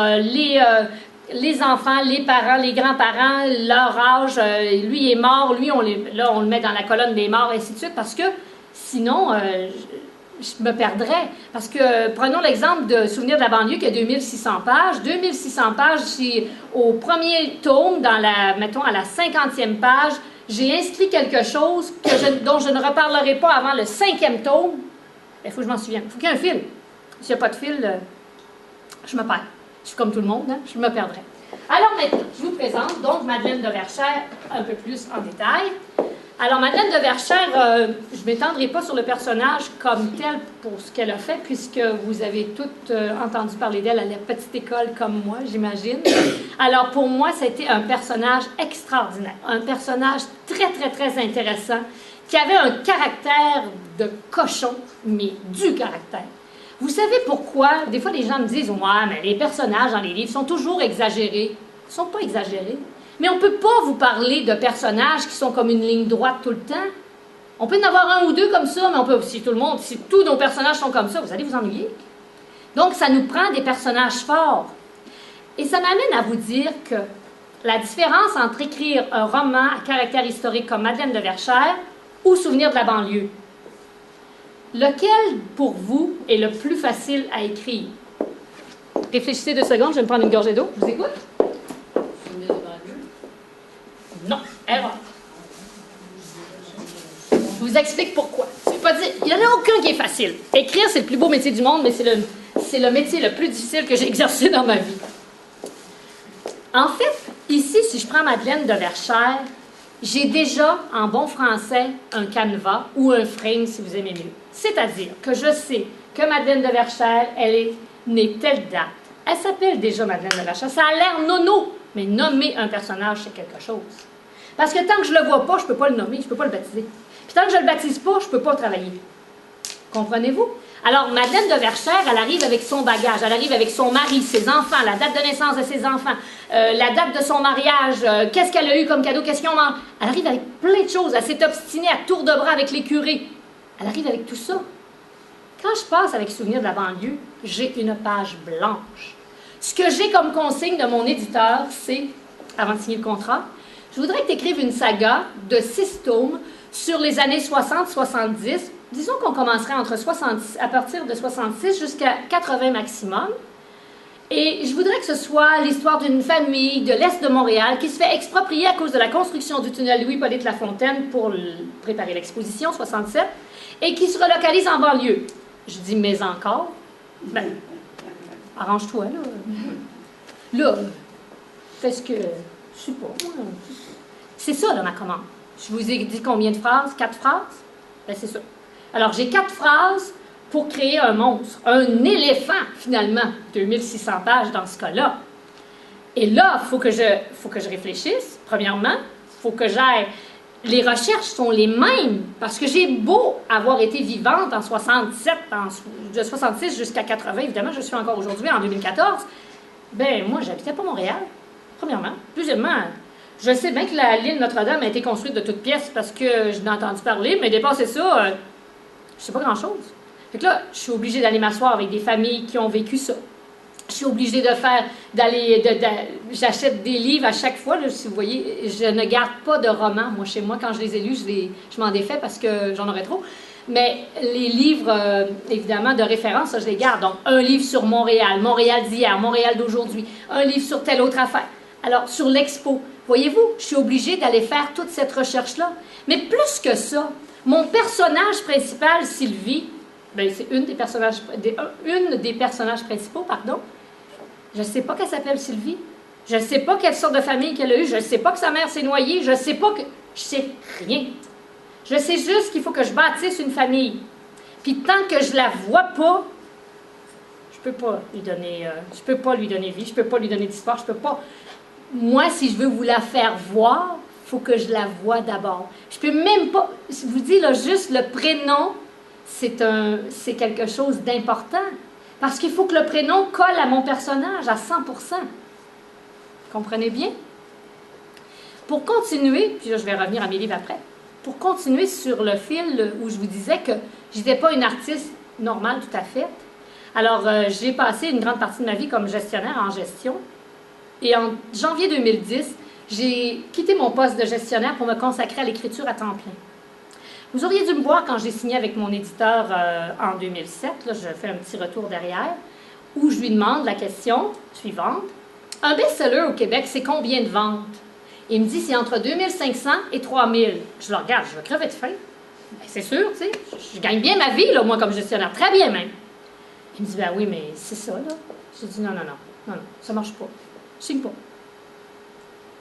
les enfants, les parents, les grands-parents, leur âge, lui est mort, lui, là, on le met dans la colonne des morts, et ainsi de suite, parce que sinon, je me perdrais. Parce que, prenons l'exemple de Souvenirs de la banlieue qui a 2600 pages. 2600 pages, au premier tome, mettons, à la 50e page, j'ai inscrit quelque chose dont je ne reparlerai pas avant le 5e tome. Il faut que je m'en souvienne. Il faut qu'il y ait un fil. S'il n'y a pas de fil, je me perds. Je suis comme tout le monde, hein? Je me perdrai. Alors maintenant, je vous présente donc Madeleine de Verchères un peu plus en détail. Alors Madeleine de Verchères, je ne m'étendrai pas sur le personnage comme tel pour ce qu'elle a fait, puisque vous avez toutes entendu parler d'elle à la petite école comme moi, j'imagine. Alors pour moi, c'était un personnage extraordinaire, un personnage très, très, très intéressant, qui avait un caractère de cochon, mais du caractère. Vous savez pourquoi? Des fois, les gens me disent « Ouais, mais les personnages dans les livres sont toujours exagérés. » Ils ne sont pas exagérés. Mais on ne peut pas vous parler de personnages qui sont comme une ligne droite tout le temps. On peut en avoir un ou deux comme ça, mais on peut aussi, si tous nos personnages sont comme ça, vous allez vous ennuyer. Donc, ça nous prend des personnages forts. Et ça m'amène à vous dire que la différence entre écrire un roman à caractère historique comme Madeleine de Verchères ou Souvenirs de la banlieue, lequel, pour vous, est le plus facile à écrire? Réfléchissez 2 secondes, je vais me prendre une gorgée d'eau. Je vous écoute. Souvenirs de banlieue? Non, erreur. Je vous explique pourquoi. Il n'y en a aucun qui est facile. Écrire, c'est le plus beau métier du monde, mais c'est le métier le plus difficile que j'ai exercé dans ma vie. En fait, ici, si je prends Madeleine de Verchères, j'ai déjà, en bon français, un canevas ou un frame, si vous aimez mieux. C'est-à-dire que je sais que Madeleine de Verchères, elle est née telle date. Elle s'appelle déjà Madeleine de Verchères. Ça a l'air nono, mais nommer un personnage, c'est quelque chose. Parce que tant que je ne le vois pas, je ne peux pas le nommer, je ne peux pas le baptiser. Puis tant que je ne le baptise pas, je ne peux pas travailler. Comprenez-vous? Alors, Madeleine de Verchères, elle arrive avec son bagage, elle arrive avec son mari, ses enfants, la date de naissance de ses enfants, la date de son mariage, qu'est-ce qu'elle a eu comme cadeau, qu'est-ce qu'ils ont mangé. Elle arrive avec plein de choses, elle s'est obstinée à tour de bras avec les curés. Elle arrive avec tout ça. Quand je passe avec Souvenirs de la banlieue, j'ai une page blanche. Ce que j'ai comme consigne de mon éditeur, c'est, avant de signer le contrat, je voudrais que tu écrives une saga de 6 tomes sur les années 60-70. Disons qu'on commencerait à partir de 66 jusqu'à 80 maximum. Et je voudrais que ce soit l'histoire d'une famille de l'Est de Montréal qui se fait exproprier à cause de la construction du tunnel Louis-Hippolyte Lafontaine pour préparer l'exposition 67 et qui se relocalise en banlieue. Je dis mais encore. Ben, arrange-toi là. Là, fais ce que... Je sais pas, moi. C'est ça là ma commande. Je vous ai dit combien de phrases? 4 phrases? Ben c'est ça. Alors, j'ai 4 phrases pour créer un monstre, un éléphant, finalement, 2600 pages dans ce cas-là. Et là, il faut que je réfléchisse, premièrement. Il faut que j'aille... Les recherches sont les mêmes, parce que j'ai beau avoir été vivante en 67, de 66 jusqu'à 80, évidemment, je suis encore aujourd'hui, en 2014. Ben moi, j'habitais pas Montréal, premièrement. Deuxièmement, je sais bien que la ligne Notre-Dame a été construite de toutes pièces parce que je n'ai entendu parler, mais dépasser ça... je sais pas grand-chose. Fait que là, je suis obligée d'aller m'asseoir avec des familles qui ont vécu ça. Je suis obligée j'achète des livres à chaque fois, là, si vous voyez, je ne garde pas de romans. Moi, chez moi, quand je les ai lus, je m'en défais parce que j'en aurais trop. Mais les livres, évidemment, de référence, ça, je les garde. Donc, un livre sur Montréal, Montréal d'hier, Montréal d'aujourd'hui, un livre sur telle autre affaire. Alors, sur l'expo, voyez-vous, je suis obligée d'aller faire toute cette recherche-là. Mais plus que ça, mon personnage principal, Sylvie, ben c'est une des personnages principaux, pardon. Je ne sais pas qu'elle s'appelle Sylvie. Je ne sais pas quelle sorte de famille qu'elle a eue. Je ne sais pas que sa mère s'est noyée. Je ne sais pas que... Je sais rien. Je sais juste qu'il faut que je bâtisse une famille. Puis tant que je la vois pas, je peux pas lui donner vie. Je peux pas lui donner d'histoire. Je peux pas... Moi, si je veux vous la faire voir, il faut que je la voie d'abord. Je peux même pas... Je vous dis, là, juste le prénom, c'est quelque chose d'important. Parce qu'il faut que le prénom colle à mon personnage à 100%. Comprenez bien? Pour continuer, puis là, je vais revenir à mes livres après, pour continuer sur le fil où je vous disais que je n'étais pas une artiste normale tout à fait. Alors, j'ai passé une grande partie de ma vie comme gestionnaire en gestion. Et en janvier 2010, j'ai quitté mon poste de gestionnaire pour me consacrer à l'écriture à temps plein. Vous auriez dû me voir quand j'ai signé avec mon éditeur en 2007, là, je fais un petit retour derrière, où je lui demande la question suivante. Un best-seller au Québec, c'est combien de ventes? Il me dit, c'est entre 2500 et 3000. Je le regarde, je vais crever de faim. Ben, c'est sûr, tu sais, je gagne bien ma vie, là, moi, comme gestionnaire, très bien même. Il me dit, ben oui, mais c'est ça, là. J'ai dit, non, ça marche pas. Je signe pas.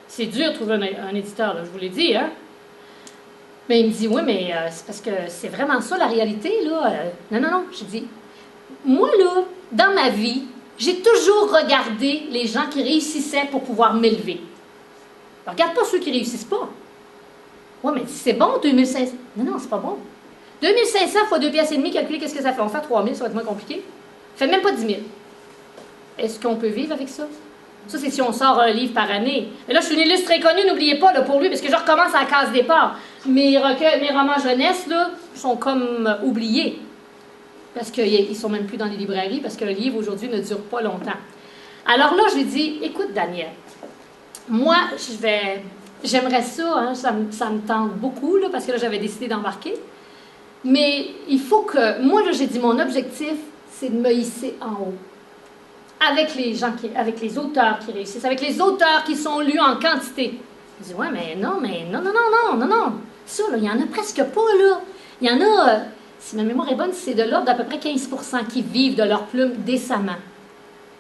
C'est dur de trouver un éditeur, là, je vous l'ai dit, hein. Mais il me dit, oui, mais c'est parce que c'est vraiment ça, la réalité, là. Non. J'ai dit, moi, là, dans ma vie, j'ai toujours regardé les gens qui réussissaient pour pouvoir m'élever. Regarde pas ceux qui réussissent pas. Oui, mais c'est bon, 2500. Non, c'est pas bon. 2500 fois 2 piastres et demi, calculer qu'est-ce que ça fait. On fait 3000, ça va être moins compliqué. Ça fait même pas 10 000. Est-ce qu'on peut vivre avec ça? Ça, c'est si on sort un livre par année. Mais là, je suis une illustre inconnue, n'oubliez pas, là, pour lui, parce que je recommence à la case départ. Mes romans jeunesse, là, sont comme oubliés. Parce qu'ils sont même plus dans les librairies, parce qu'un livre, aujourd'hui, ne dure pas longtemps. Alors là, je lui dis, écoute, Daniel, moi, j'aimerais ça, hein, ça me tente beaucoup, là, parce que là, j'avais décidé d'embarquer. Mais il faut que, moi, là, j'ai dit, mon objectif, c'est de me hisser en haut. Avec les gens, avec les auteurs qui réussissent, avec les auteurs qui sont lus en quantité. Je dis, ouais, mais non. Ça, là, il n'y en a presque pas, là. Il y en a, si ma mémoire est bonne, c'est de l'ordre d'à peu près 15% qui vivent de leur plume décemment.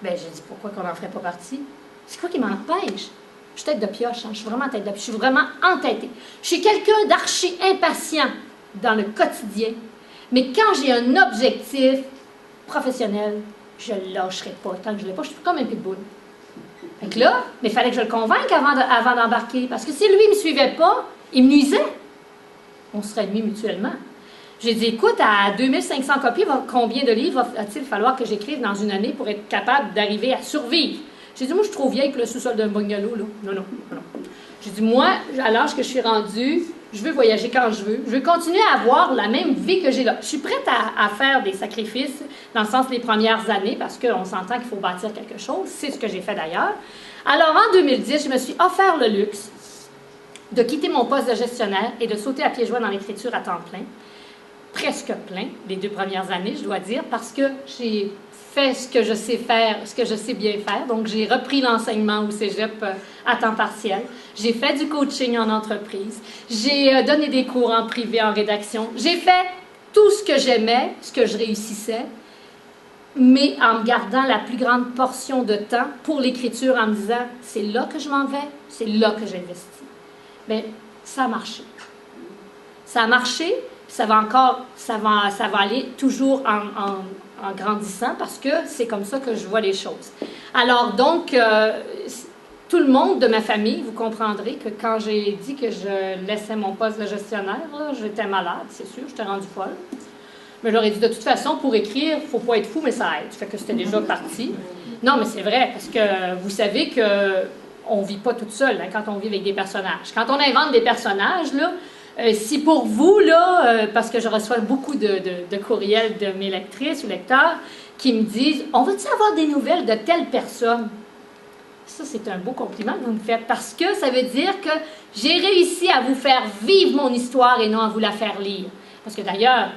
Ben, j'ai dit, pourquoi qu'on n'en ferait pas partie? C'est quoi qui m'en empêche? Je suis tête de pioche, hein. Je suis vraiment tête de pioche. Je suis vraiment entêtée. Je suis quelqu'un d'archi impatient dans le quotidien. Mais quand j'ai un objectif professionnel, je ne lâcherai pas. Tant que je ne l'ai pas, je suis comme un pitbull. Fait que là, mais il fallait que je le convainque avant d'embarquer. Parce que si lui ne me suivait pas, il me nuisait. On serait nuits mutuellement. J'ai dit, écoute, à 2500 copies, combien de livres va-t-il falloir que j'écrive dans une année pour être capable d'arriver à survivre? J'ai dit, moi, je suis trop vieille pour le sous-sol d'un bungalow, là. Non. J'ai dit, moi, à l'âge que je suis rendue, je veux voyager quand je veux. Je veux continuer à avoir la même vie que j'ai là. Je suis prête à faire des sacrifices, dans le sens des premières années, parce qu'on s'entend qu'il faut bâtir quelque chose. C'est ce que j'ai fait d'ailleurs. Alors, en 2010, je me suis offert le luxe de quitter mon poste de gestionnaire et de sauter à pieds joints dans l'écriture à temps plein. Presque plein, les 2 premières années, je dois dire, parce que j'ai fait ce que je sais faire, ce que je sais bien faire. Donc, j'ai repris l'enseignement au cégep à temps partiel. J'ai fait du coaching en entreprise. J'ai donné des cours en privé, en rédaction. J'ai fait tout ce que j'aimais, ce que je réussissais, mais en me gardant la plus grande portion de temps pour l'écriture, en me disant, c'est là que je m'en vais, c'est là que j'investis. Bien, ça a marché. Ça a marché, ça va aller toujours en grandissant parce que c'est comme ça que je vois les choses. Alors donc, tout le monde de ma famille, vous comprendrez que quand j'ai dit que je laissais mon poste de gestionnaire, j'étais malade, c'est sûr, j'étais rendue folle. Mais je leur ai dit, de toute façon, pour écrire, il ne faut pas être fou, mais ça aide. Fait que c'était déjà parti. Non, mais c'est vrai, parce que vous savez qu'on ne vit pas toute seule hein, quand on vit avec des personnages. Quand on invente des personnages, là, si pour vous, là, parce que je reçois beaucoup de courriels de mes lectrices ou lecteurs qui me disent « On va-tu avoir des nouvelles de telle personne? » Ça, c'est un beau compliment que vous me faites parce que ça veut dire que j'ai réussi à vous faire vivre mon histoire et non à vous la faire lire. Parce que d'ailleurs,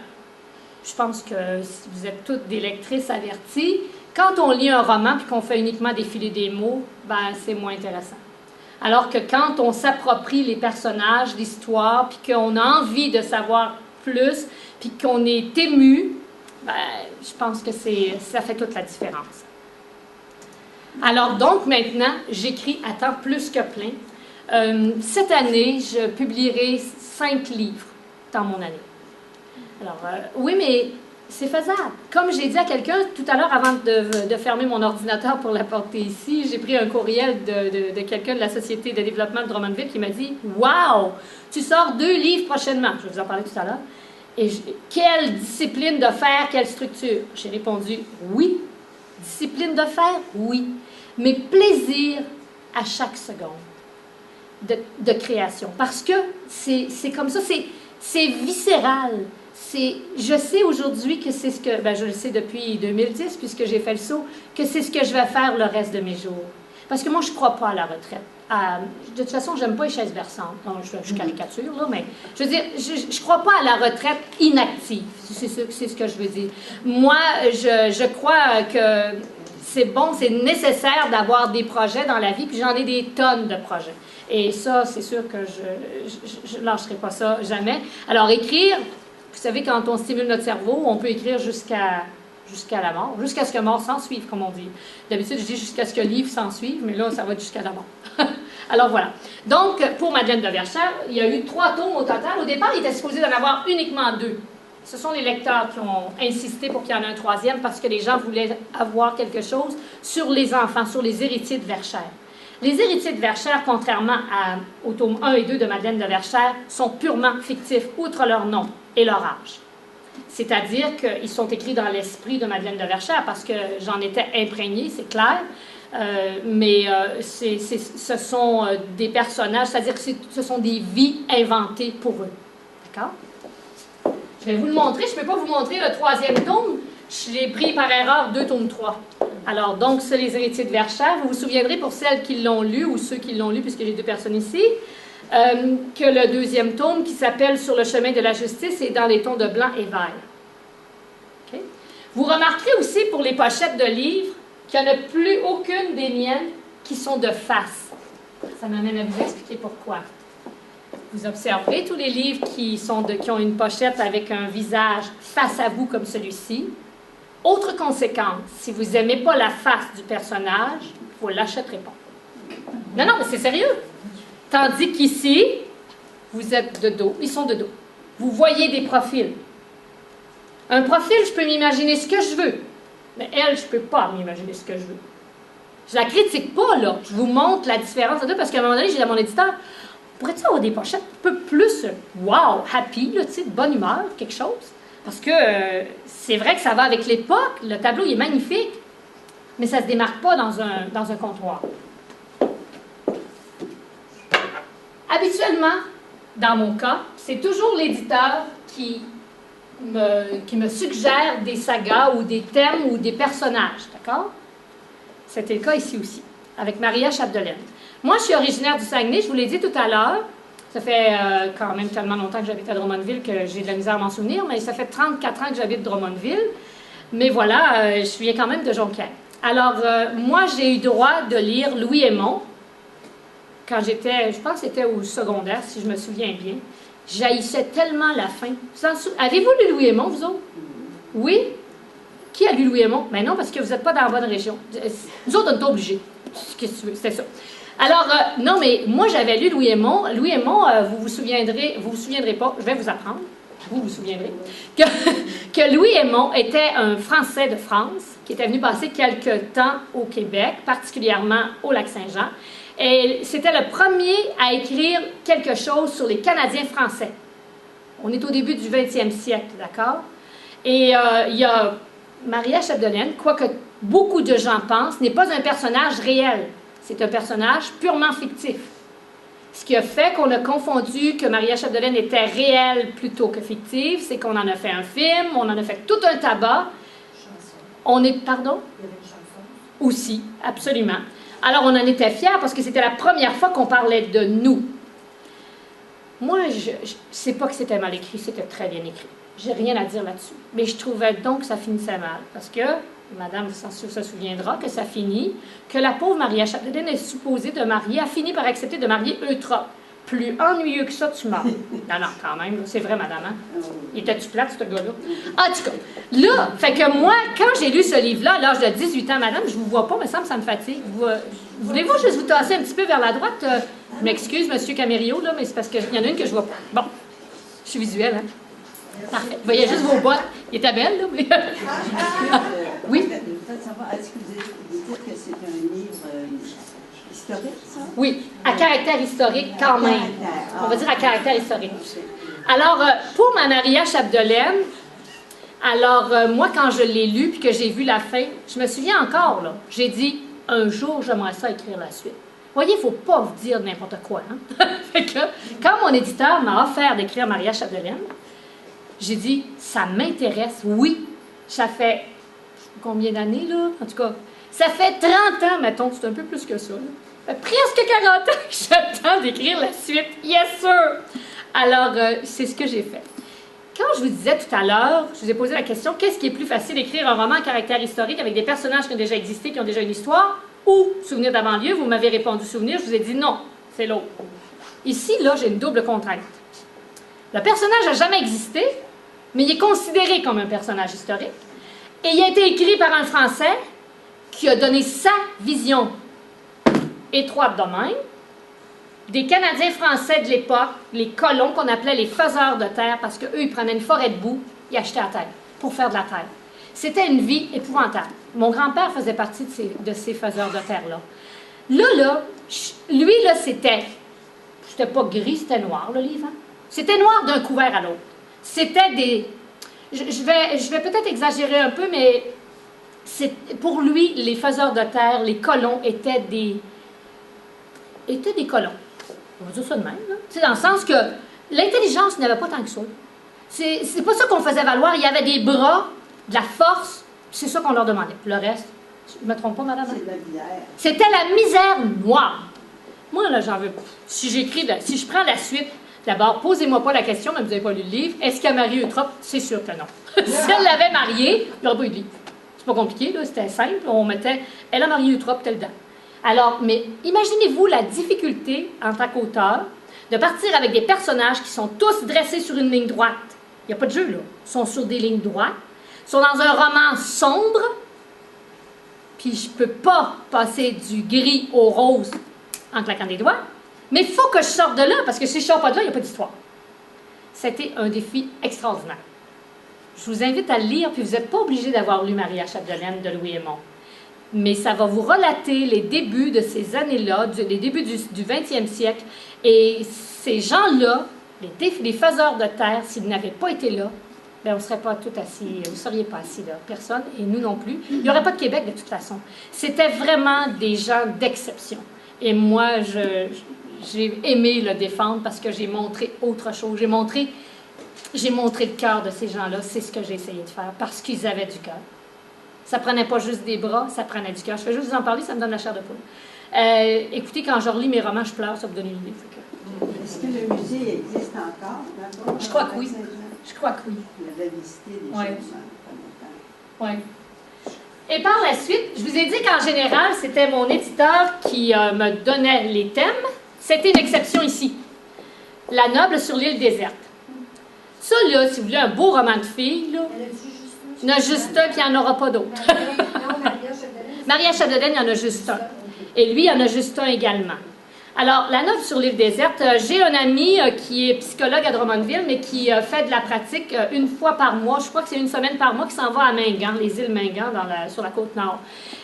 je pense que si vous êtes toutes des lectrices averties, quand on lit un roman puis qu'on fait uniquement défiler des mots, ben, c'est moins intéressant. Alors que quand on s'approprie les personnages, l'histoire, puis qu'on a envie de savoir plus, puis qu'on est ému, ben, je pense que ça fait toute la différence. Alors donc, maintenant, j'écris à temps plus que plein. Cette année, je publierai 5 livres dans mon année. Alors, oui, mais c'est faisable. Comme j'ai dit à quelqu'un tout à l'heure, avant de fermer mon ordinateur pour l'apporter ici, j'ai pris un courriel de quelqu'un de la Société de développement de Drummondville qui m'a dit « Wow! Tu sors 2 livres prochainement. » Je vais vous en parler tout à l'heure. Et quelle discipline de faire, quelle structure? J'ai répondu « Oui, Discipline de faire, oui. Mais plaisir à chaque seconde de création. Parce que c'est comme ça, c'est viscéral. Je sais aujourd'hui que c'est ce que, ben je le sais depuis 2010, puisque j'ai fait le saut, que c'est ce que je vais faire le reste de mes jours. Parce que moi, je ne crois pas à la retraite. De toute façon, je n'aime pas les chaises berçantes. Non, je caricature, là, mais je veux dire, je ne crois pas à la retraite inactive. C'est ce que je veux dire. Moi, je crois que c'est bon, c'est nécessaire d'avoir des projets dans la vie, puis j'en ai des tonnes de projets. Et ça, c'est sûr que je ne lâcherai pas ça jamais. Alors, écrire, vous savez, quand on stimule notre cerveau, on peut écrire jusqu'à la mort, jusqu'à ce que mort s'en suive, comme on dit. D'habitude, je dis jusqu'à ce que livre s'en suive, mais là, ça va être jusqu'à la mort. Alors voilà. Donc, pour Madeleine de Verchères, il y a eu 3 tomes au total. Au départ, il était supposé d'en avoir uniquement 2. Ce sont les lecteurs qui ont insisté pour qu'il y en ait un 3e parce que les gens voulaient avoir quelque chose sur les enfants, sur les héritiers de Verchères. Les héritiers de Verchères, contrairement aux tomes 1 et 2 de Madeleine de Verchères, sont purement fictifs, outre leur nom et leur âge. C'est-à-dire qu'ils sont écrits dans l'esprit de Madeleine de Verchères parce que j'en étais imprégnée, c'est clair. Mais ce sont des personnages, c'est-à-dire que ce sont des vies inventées pour eux. D'accord? Je vais vous le montrer. Je ne peux pas vous montrer le 3e tome. Je l'ai pris par erreur 2 tomes 3. Alors, donc, c'est les héritiers de Verchères. Vous vous souviendrez, pour celles qui l'ont lu, ou ceux qui l'ont lu, puisque j'ai 2 personnes ici, que le 2e tome, qui s'appelle « Sur le chemin de la justice », est dans les tons de blanc et vert. Okay? Vous remarquerez aussi, pour les pochettes de livres, qu'il n'y en a plus aucune des miennes qui sont de face. Ça m'amène à vous expliquer pourquoi. Vous observerez tous les livres qui ont une pochette avec un visage face à vous comme celui-ci. Autre conséquence, si vous n'aimez pas la face du personnage, vous ne l'achèterez pas. Non, mais c'est sérieux. Tandis qu'ici, vous êtes de dos, ils sont de dos. Vous voyez des profils. Un profil, je peux m'imaginer ce que je veux. Mais elle, je ne peux pas m'imaginer ce que je veux. Je la critique pas, là. Je vous montre la différence de deux, parce qu'à un moment donné, j'ai dit à mon éditeur, pourrais-tu avoir des pochettes un peu plus, wow, happy, là, tu sais, de bonne humeur, quelque chose? Parce que c'est vrai que ça va avec l'époque, le tableau, il est magnifique, mais ça ne se démarque pas dans un comptoir. Habituellement, dans mon cas, c'est toujours l'éditeur qui me suggère des sagas ou des thèmes ou des personnages, d'accord? C'était le cas ici aussi, avec Maria Chapdelaine. Moi, je suis originaire du Saguenay, je vous l'ai dit tout à l'heure. Ça fait quand même tellement longtemps que j'habite à Drummondville que j'ai de la misère à m'en souvenir, mais ça fait 34 ans que j'habite Drummondville. Mais voilà, je viens quand même de Jonquière. Alors, moi, j'ai eu droit de lire Louis Hémon quand j'étais, je pense que c'était au secondaire, si je me souviens bien. J'haïssais tellement la fin. Avez-vous lu Louis Hémon, vous autres? Oui? Qui a lu Louis Hémon? Ben non, parce que vous n'êtes pas dans la bonne région. Nous autres, on n'est pas obligés. Qu'est-ce que tu veux? C'était ça. Alors, non, mais moi, j'avais lu Louis Hémon. Louis Hémon, vous vous souviendrez pas, je vais vous apprendre, vous vous souviendrez, que Louis Hémon était un Français de France qui était venu passer quelques temps au Québec, particulièrement au Lac-Saint-Jean. Et c'était le premier à écrire quelque chose sur les Canadiens français. On est au début du 20e siècle, d'accord? Et il y a Maria Chapdelaine, quoique beaucoup de gens pensent, n'est pas un personnage réel. C'est un personnage purement fictif. Ce qui a fait qu'on a confondu que Maria Chapdelaine était réelle plutôt que fictive, c'est qu'on en a fait un film, on en a fait tout un tabac. On est, pardon? Il y avait une chanson. Aussi, absolument. Alors, on en était fiers parce que c'était la première fois qu'on parlait de nous. Moi, je ne sais pas que c'était mal écrit, c'était très bien écrit. J'ai rien à dire là-dessus. Mais je trouvais donc que ça finissait mal. Parce que, madame se souviendra que ça finit, que la pauvre Maria Chapdelaine est supposée de marier, a fini par accepter de marier Eutrope. Plus ennuyeux que ça, tu meurs. Non, quand même, c'est vrai, madame. Hein? Il était-tu plate, ce gars-là? En tout cas, là, fait que moi, quand j'ai lu ce livre-là, à l'âge de 18 ans, madame, je vous vois pas, mais ça me fatigue. Voulez-vous juste vous tasser un petit peu vers la droite? Je m'excuse, monsieur Camério, là, mais c'est parce qu'il y en a une que je vois pas. Bon, je suis visuelle, hein? Parfait. Vous voyez juste vos bottes. Il était belle, là, mais... Oui? Est-ce que vous dites que c'est un livre historique, ça? Oui, à caractère historique quand même. On va dire à caractère historique. Alors, pour ma Maria Chapdelaine, Alors, moi, quand je l'ai lu puis que j'ai vu la fin, je me souviens encore, là, j'ai dit, un jour, j'aimerais ça écrire la suite. Vous voyez, il ne faut pas vous dire n'importe quoi. Hein? Fait que, quand mon éditeur m'a offert d'écrire Maria Chapdelaine, j'ai dit, ça m'intéresse, oui. Ça fait combien d'années, là? En tout cas, ça fait 30 ans, mettons, c'est un peu plus que ça. Là. Ça fait presque 40 ans que j'attends d'écrire la suite. Yes, sir! Alors, c'est ce que j'ai fait. Quand je vous disais tout à l'heure, je vous ai posé la question, qu'est-ce qui est plus facile d'écrire un roman à caractère historique avec des personnages qui ont déjà existé, qui ont déjà une histoire, ou Souvenirs de la banlieue? Vous m'avez répondu Souvenirs, je vous ai dit non, c'est l'autre. Ici, là, j'ai une double contrainte. Le personnage n'a jamais existé, mais il est considéré comme un personnage historique. Et il a été écrit par un Français qui a donné sa vision étroite de même, des Canadiens français de l'époque, les colons qu'on appelait les faiseurs de terre, parce qu'eux, ils prenaient une forêt de boue, ils achetaient la terre pour faire de la terre. C'était une vie épouvantable. Mon grand-père faisait partie de ces faiseurs de terre-là. Là, lui, là, c'était pas gris, c'était noir, le livre. Hein? C'était noir d'un couvert à l'autre. C'était des... Je vais peut-être exagérer un peu, mais pour lui, les faiseurs de terre, les colons, étaient des colons. On va dire ça de même. C'est dans le sens que l'intelligence n'avait pas tant que ça. C'est pas ça qu'on faisait valoir. Il y avait des bras, de la force, c'est ça qu'on leur demandait. Le reste, je ne me trompe pas, madame? C'est la misère. C'était la misère noire. Moi, là, j'en veux pas. Si je prends la suite, d'abord, posez-moi pas la question, mais vous n'avez pas lu le livre. Est-ce qu'elle a marié Eutrope? C'est sûr que non. Si elle l'avait marié, il n'y aurait pas eu de livre. C'est pas compliqué, là, c'était simple. On mettait, elle a marié Eutrope, telle date. Alors, mais imaginez-vous la difficulté, en tant qu'auteur, de partir avec des personnages qui sont tous dressés sur une ligne droite. Il n'y a pas de jeu, là. Ils sont sur des lignes droites. Ils sont dans un roman sombre. Puis je ne peux pas passer du gris au rose en claquant des doigts. Mais il faut que je sorte de là, parce que si je ne sors pas de là, il n'y a pas d'histoire. C'était un défi extraordinaire. Je vous invite à le lire, puis vous n'êtes pas obligé d'avoir lu Maria Chapdelaine de Louis Hémond. Mais ça va vous relater les débuts de ces années-là, les débuts du 20e siècle. Et ces gens-là, les faiseurs de terre, s'ils n'avaient pas été là, bien, on ne serait pas tous assis, vous ne seriez pas assis là, personne, et nous non plus. Il n'y aurait pas de Québec de toute façon. C'était vraiment des gens d'exception. Et moi, j'ai aimé le défendre parce que j'ai montré autre chose. J'ai montré le cœur de ces gens-là. C'est ce que j'ai essayé de faire, parce qu'ils avaient du cœur. Ça prenait pas juste des bras, ça prenait du cœur. Je fais juste vous en parler, ça me donne la chair de poule. Écoutez, quand je relis mes romans, je pleure, ça vous donne une idée. Est-ce que le musée existe encore? Je crois que oui. Je crois que oui. Vous l'avez visité déjà Ouais. pas longtemps. Oui. Et par la suite, je vous ai dit qu'en général, c'était mon éditeur qui me donnait les thèmes. C'était une exception ici. La noble sur l'île déserte. Ça, là, si vous voulez un beau roman de filles, là, il y en a juste un, puis il n'y en aura pas d'autre. Maria Chapdelaine, il y en a juste un. Et lui, il y en a juste un également. Alors, La noble sur l'île déserte, j'ai un ami qui est psychologue à Drummondville, mais qui fait de la pratique une fois par mois. Je crois que c'est une semaine par mois qui s'en va à Mingan, les îles Mingan, sur la Côte-Nord.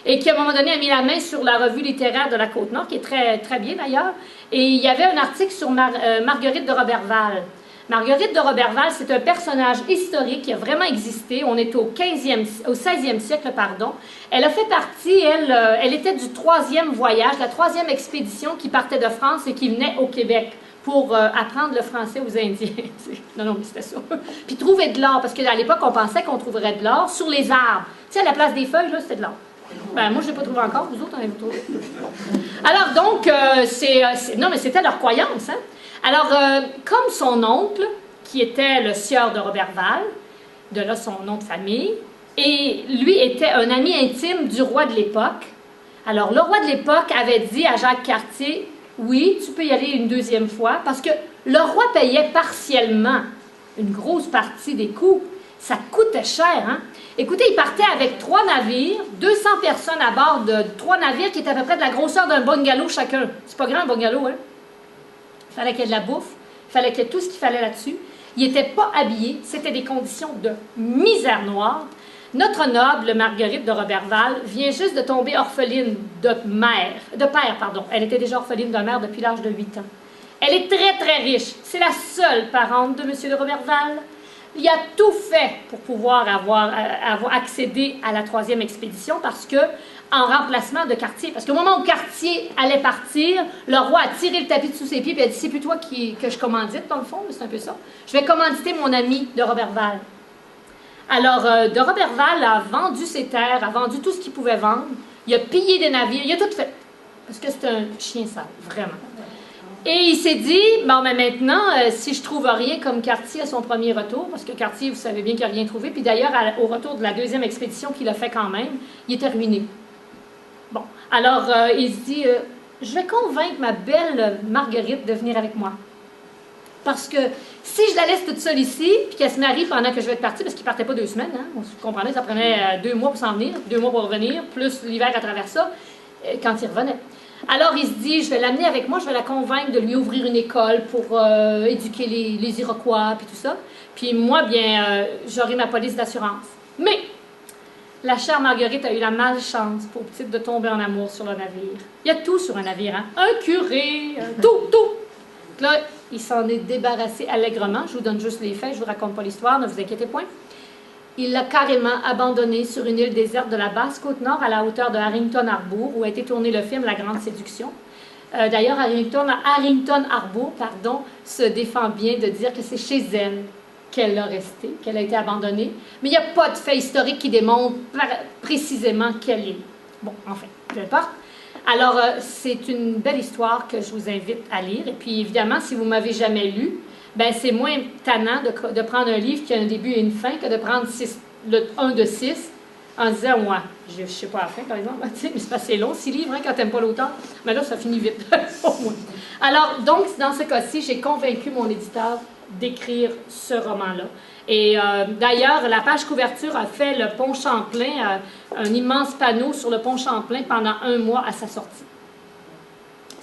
Et qui, à un moment donné, a mis la main sur la revue littéraire de la Côte-Nord, qui est très, très bien d'ailleurs. Et il y avait un article sur Marguerite de Roberval. Marguerite de Roberval, c'est un personnage historique qui a vraiment existé. On est au 16e siècle, pardon. Elle a fait partie, elle était du 3e voyage, la 3e expédition qui partait de France et qui venait au Québec pour apprendre le français aux Indiens. Non, mais c'était ça. Puis trouver de l'or, parce qu'à l'époque, on pensait qu'on trouverait de l'or sur les arbres. Tu sais, à la place des feuilles, là, c'était de l'or. Ben, moi, je ne l'ai pas trouvé encore. Vous autres, en avez trouvé? Alors, donc, non, mais c'était leur croyance, hein? Alors, comme son oncle, qui était le sieur de Roberval, de là son nom de famille, et lui était un ami intime du roi de l'époque, alors le roi de l'époque avait dit à Jacques Cartier, oui, tu peux y aller une deuxième fois, parce que le roi payait partiellement une grosse partie des coûts. Ça coûtait cher, hein? Écoutez, il partait avec 3 navires, 200 personnes à bord de 3 navires qui étaient à peu près de la grosseur d'un bungalow chacun. C'est pas grand un bungalow, hein? Il fallait qu'il y ait de la bouffe, il fallait qu'il y ait tout ce qu'il fallait là-dessus. Ils n'étaient pas habillés, c'était des conditions de misère noire. Notre noble, Marguerite de Roberval, vient juste de tomber orpheline de père, pardon. Elle était déjà orpheline de mère depuis l'âge de 8 ans. Elle est très, très riche. C'est la seule parente de M. de Roberval. Il a tout fait pour pouvoir avoir accédé à la 3e expédition parce que, en remplacement de Cartier, parce qu'au moment où Cartier allait partir, le roi a tiré le tapis de sous ses pieds et a dit « C'est plus toi que je commandite, dans le fond, c'est un peu ça. Je vais commanditer mon ami de Roberval. » Alors, de Roberval a vendu ses terres, a vendu tout ce qu'il pouvait vendre, il a pillé des navires, il a tout fait. Parce que c'est un chien sale, vraiment. Et il s'est dit, bon, mais maintenant, si je trouve rien comme Cartier à son premier retour, parce que Cartier, vous savez bien qu'il n'a rien trouvé, puis d'ailleurs, au retour de la 2e expédition qu'il a fait quand même, il était ruiné. Bon, alors, il se dit, je vais convaincre ma belle Marguerite de venir avec moi. Parce que si je la laisse toute seule ici, puis qu'elle se marie pendant que je vais être partie, parce qu'il ne partait pas 2 semaines, hein, on se comprenait, ça prenait 2 mois pour s'en venir, 2 mois pour revenir, plus l'hiver à travers ça, quand il revenait. Alors, il se dit, je vais l'amener avec moi, je vais la convaincre de lui ouvrir une école pour éduquer les Iroquois, puis tout ça. Puis moi, bien, j'aurai ma police d'assurance. Mais, la chère Marguerite a eu la malchance, pour petite, de tomber en amour sur le navire. Il y a tout sur un navire, hein? Un curé, tout. Là, il s'en est débarrassé allègrement. Je vous donne juste les faits, je ne vous raconte pas l'histoire, ne vous inquiétez point. Il l'a carrément abandonné sur une île déserte de la Basse-Côte-Nord à la hauteur de Harrington Harbour, où a été tourné le film La Grande Séduction. D'ailleurs, Harrington Harbour, se défend bien de dire que c'est chez elle qu'elle a resté, qu'elle a été abandonnée. Mais il n'y a pas de fait historique qui démontre précisément quelle île. Bon, enfin, peu importe. Alors, c'est une belle histoire que je vous invite à lire. Et puis, évidemment, si vous ne m'avez jamais lu, ben c'est moins tannant de prendre un livre qui a un début et une fin que de prendre le 1 de 6 en disant, ouais, je ne sais pas la fin, par exemple, mais c'est pas assez long, 6 livres, hein, quand tu n'aimes pas l'auteur. Mais là, ça finit vite, au moins. Alors, donc, dans ce cas-ci, j'ai convaincu mon éditeur d'écrire ce roman-là. Et d'ailleurs, la page couverture a fait le pont Champlain, un immense panneau sur le pont Champlain pendant 1 mois à sa sortie.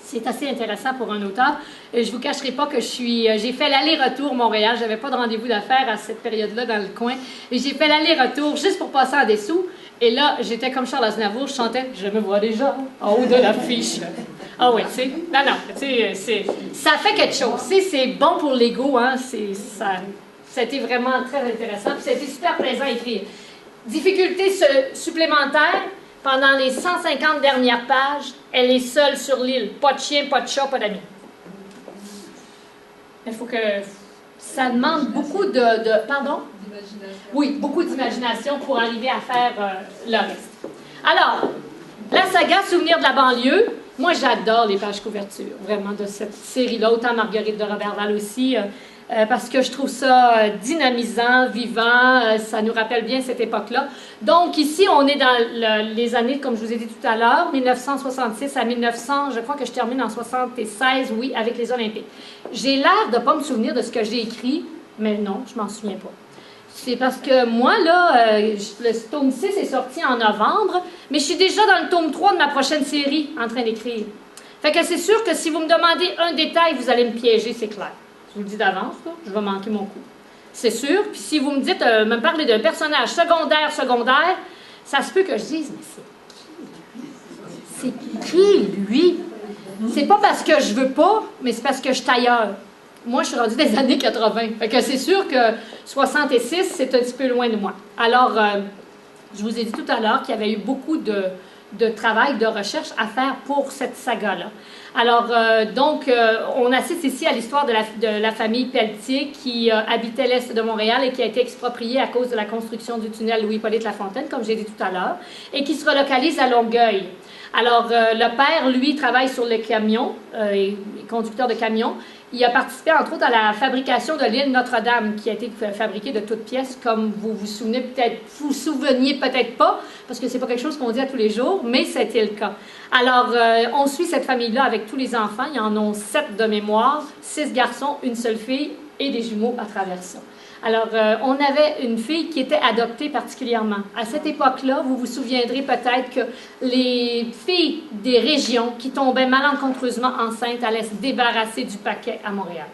C'est assez intéressant pour un auteur. Je ne vous cacherai pas que j'ai fait l'aller-retour Montréal. Je n'avais pas de rendez-vous d'affaires à cette période-là dans le coin. Et j'ai fait l'aller-retour juste pour passer en dessous. Et là, j'étais comme Charles Aznavour, je chantais « Je me vois déjà en haut de l'affiche ». Ah oui, tu sais. Non, tu sais, ça fait quelque chose. C'est bon pour l'ego, hein. Ça a été vraiment très intéressant. Puis ça a été super plaisant à écrire. Difficulté supplémentaire. Pendant les 150 dernières pages, elle est seule sur l'île. Pas de chien, pas de chat, pas d'amis. Il faut que... Ça demande beaucoup pardon? Oui, beaucoup d'imagination pour arriver à faire le reste. Alors, la saga Souvenir de la banlieue, moi j'adore les pages couvertures, vraiment, de cette série-là. Autant Marguerite de Roberval aussi, parce que je trouve ça dynamisant, vivant, ça nous rappelle bien cette époque-là. Donc ici, on est dans les années, comme je vous ai dit tout à l'heure, 1966 à 1900, je crois que je termine en 76, oui, avec les Olympiques. J'ai l'air de ne pas me souvenir de ce que j'ai écrit, mais non, je m'en souviens pas. C'est parce que moi, là, le tome 6 est sorti en novembre, mais je suis déjà dans le tome 3 de ma prochaine série en train d'écrire. Fait que c'est sûr que si vous me demandez un détail, vous allez me piéger, c'est clair. Je vous le dis d'avance, je vais manquer mon coup. C'est sûr. Puis si vous me dites, me parler d'un personnage secondaire, ça se peut que je dise, mais c'est qui, lui? C'est pas parce que je veux pas, mais c'est parce que je suis ailleurs. Moi, je suis rendue des années 80. Fait que c'est sûr que 66, c'est un petit peu loin de moi. Alors, je vous ai dit tout à l'heure qu'il y avait eu beaucoup de travail, de recherche à faire pour cette saga-là. Alors, on assiste ici à l'histoire de la famille Pelletier qui habitait l'est de Montréal et qui a été expropriée à cause de la construction du tunnel Louis-Hippolyte Lafontaine, comme j'ai dit tout à l'heure, et qui se relocalise à Longueuil. Alors, le père, lui, travaille sur les camions, est conducteur de camions. Il a participé, entre autres, à la fabrication de l'île Notre-Dame, qui a été fabriquée de toutes pièces, comme vous vous souvenez peut-être, vous souveniez peut-être pas, parce que c'est pas quelque chose qu'on dit à tous les jours, mais c'était le cas. Alors, on suit cette famille-là avec tous les enfants. Ils en ont 7 de mémoire, 6 garçons, une seule fille et des jumeaux à travers ça. Alors, on avait une fille qui était adoptée particulièrement. À cette époque-là, vous vous souviendrez peut-être que les filles des régions qui tombaient malencontreusement enceintes allaient se débarrasser du paquet à Montréal.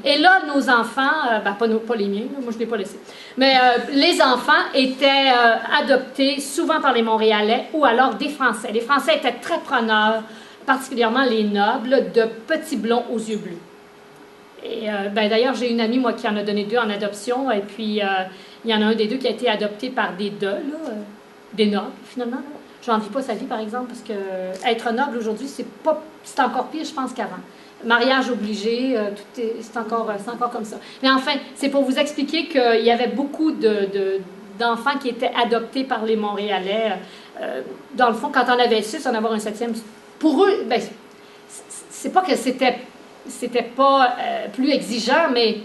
Et là, nos enfants, pas les miens, moi je ne l'ai pas laissé, mais les enfants étaient adoptés souvent par les Montréalais ou alors des Français. Les Français étaient très preneurs, particulièrement les nobles, de petits blonds aux yeux bleus. Et d'ailleurs, j'ai une amie, moi, qui en a donné 2 en adoption, et puis il y en a un des 2 qui a été adopté par des des nobles, finalement. Je n'envie pas sa vie, par exemple, parce que être noble aujourd'hui, c'est encore pire, je pense, qu'avant. Mariage obligé, c'est encore comme ça. Mais enfin, c'est pour vous expliquer qu'il y avait beaucoup d'enfants qui étaient adoptés par les Montréalais. Dans le fond, quand on avait 6, en avoir un 7e, pour eux, c'est pas que c'était pas plus exigeant, mais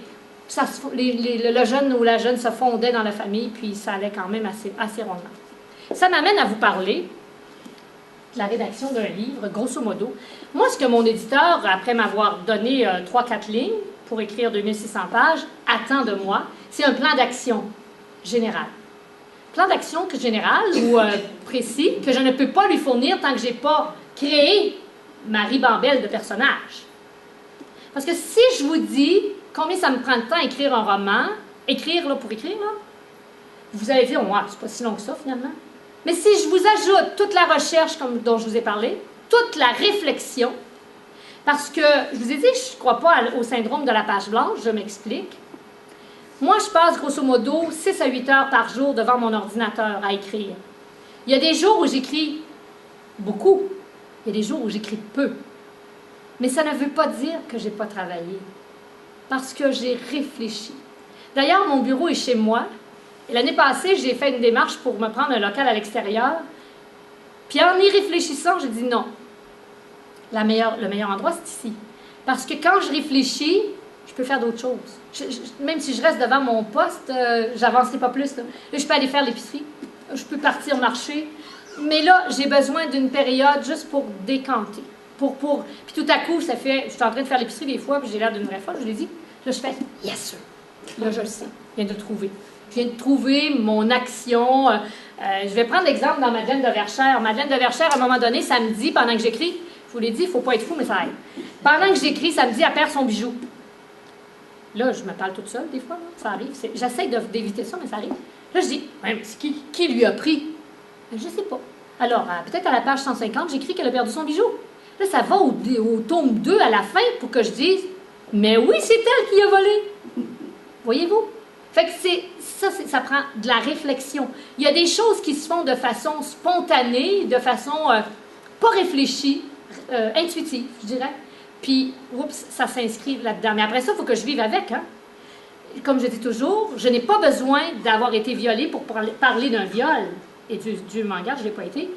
le jeune ou la jeune se fondait dans la famille, puis ça allait quand même assez rondement. Ça m'amène à vous parler de la rédaction d'un livre, grosso modo. Moi, ce que mon éditeur, après m'avoir donné 3-4 lignes pour écrire 2600 pages, attend de moi, c'est un plan d'action général. Plan d'action général ou précis que je ne peux pas lui fournir tant que je n'ai pas créé ma ribambelle de personnages. Parce que si je vous dis combien ça me prend de temps à écrire un roman, pour écrire, là, vous allez dire, ouais, c'est pas si long que ça, finalement. Mais si je vous ajoute toute la recherche dont je vous ai parlé, toute la réflexion, parce que, je vous ai dit, je ne crois pas au syndrome de la page blanche, je m'explique. Moi, je passe grosso modo 6 à 8 heures par jour devant mon ordinateur à écrire. Il y a des jours où j'écris beaucoup, il y a des jours où j'écris peu. Mais ça ne veut pas dire que je n'ai pas travaillé, parce que j'ai réfléchi. D'ailleurs, mon bureau est chez moi. Et l'année passée, j'ai fait une démarche pour me prendre un local à l'extérieur. Puis en y réfléchissant, j'ai dit non. Le meilleur endroit, c'est ici. Parce que quand je réfléchis, je peux faire d'autres choses. Même si je reste devant mon poste, j'avancerai pas plus. Là, je peux aller faire l'épicerie. Je peux partir marcher. Mais là, j'ai besoin d'une période juste pour décanter. Puis tout à coup, je suis en train de faire l'épicerie des fois, puis j'ai l'air d'une vraie folle, je l'ai dit. Là, je fais « Yes, sir! » Là, je le sais. Je viens de trouver. Je viens de trouver mon action. Je vais prendre l'exemple dans Madeleine de Verchères. Madeleine de Verchères, à un moment donné, samedi, pendant que j'écris, je vous l'ai dit, il ne faut pas être fou, mais ça aide. Pendant que j'écris, samedi, elle perd son bijou. Là, je me parle toute seule, des fois, là, ça arrive. J'essaie d'éviter ça, mais ça arrive. Là, je dis, ouais, mais qui lui a pris? Je ne sais pas. Alors, peut-être à la page 150, j'écris qu'elle a perdu son bijou. Là, ça va au tome 2 à la fin pour que je dise, mais oui, c'est elle qui a volé. Voyez-vous? Fait que ça prend de la réflexion. Il y a des choses qui se font de façon spontanée, de façon pas réfléchie, intuitive, je dirais. Puis, oups, ça s'inscrit là-dedans. Mais après ça, il faut que je vive avec. Hein? Comme je dis toujours, je n'ai pas besoin d'avoir été violée pour parler d'un viol. Et Dieu m'en garde, je ne l'ai pas été.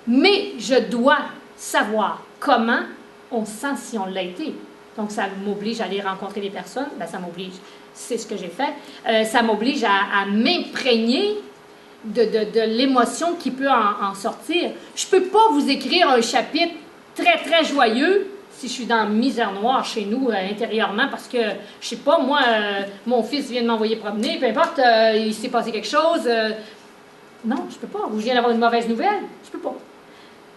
Mais je dois savoir comment on se sent si on l'a été. Donc, ça m'oblige à aller rencontrer des personnes. Bien, ça m'oblige. C'est ce que j'ai fait. Ça m'oblige à m'imprégner de l'émotion qui peut en sortir. Je ne peux pas vous écrire un chapitre très, très joyeux si je suis dans misère noire chez nous intérieurement parce que, je ne sais pas, moi, mon fils vient de m'envoyer promener, peu importe, il s'est passé quelque chose. Non, je ne peux pas. Ou je viens d'avoir une mauvaise nouvelle. Je ne peux pas.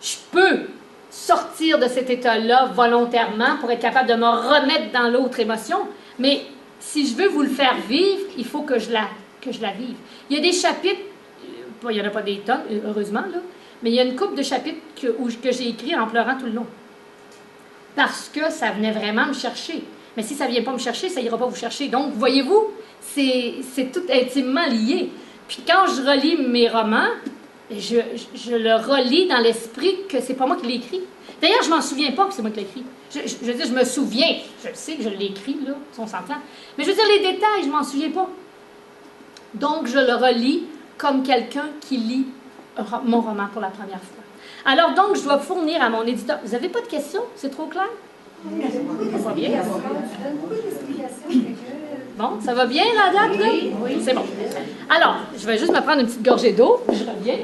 Je peux sortir de cet état-là volontairement pour être capable de me remettre dans l'autre émotion, mais si je veux vous le faire vivre, il faut que je la vive. Il y a des chapitres, il n'y en a pas des tonnes, heureusement, là, mais il y a une couple de chapitres que j'ai écrits en pleurant tout le long. Parce que ça venait vraiment me chercher. Mais si ça ne vient pas me chercher, ça n'ira pas vous chercher. Donc, voyez-vous, c'est tout intimement lié. Puis quand je relis mes romans, je le relis dans l'esprit que c'est pas moi qui l'ai écrit. D'ailleurs, je m'en souviens pas que c'est moi qui l'ai écrit. Je veux dire, je me souviens. Je sais que je l'ai écrit, là, si on s'entend. Mais je veux dire, les détails, je m'en souviens pas. Donc, je le relis comme quelqu'un qui lit mon roman pour la première fois. Alors, donc, je dois fournir à mon éditeur... Vous n'avez pas de questions? C'est trop clair? Ça va bien? Bon, ça va bien, la date, là? Oui. C'est bon. Alors, je vais juste me prendre une petite gorgée d'eau, puis je reviens.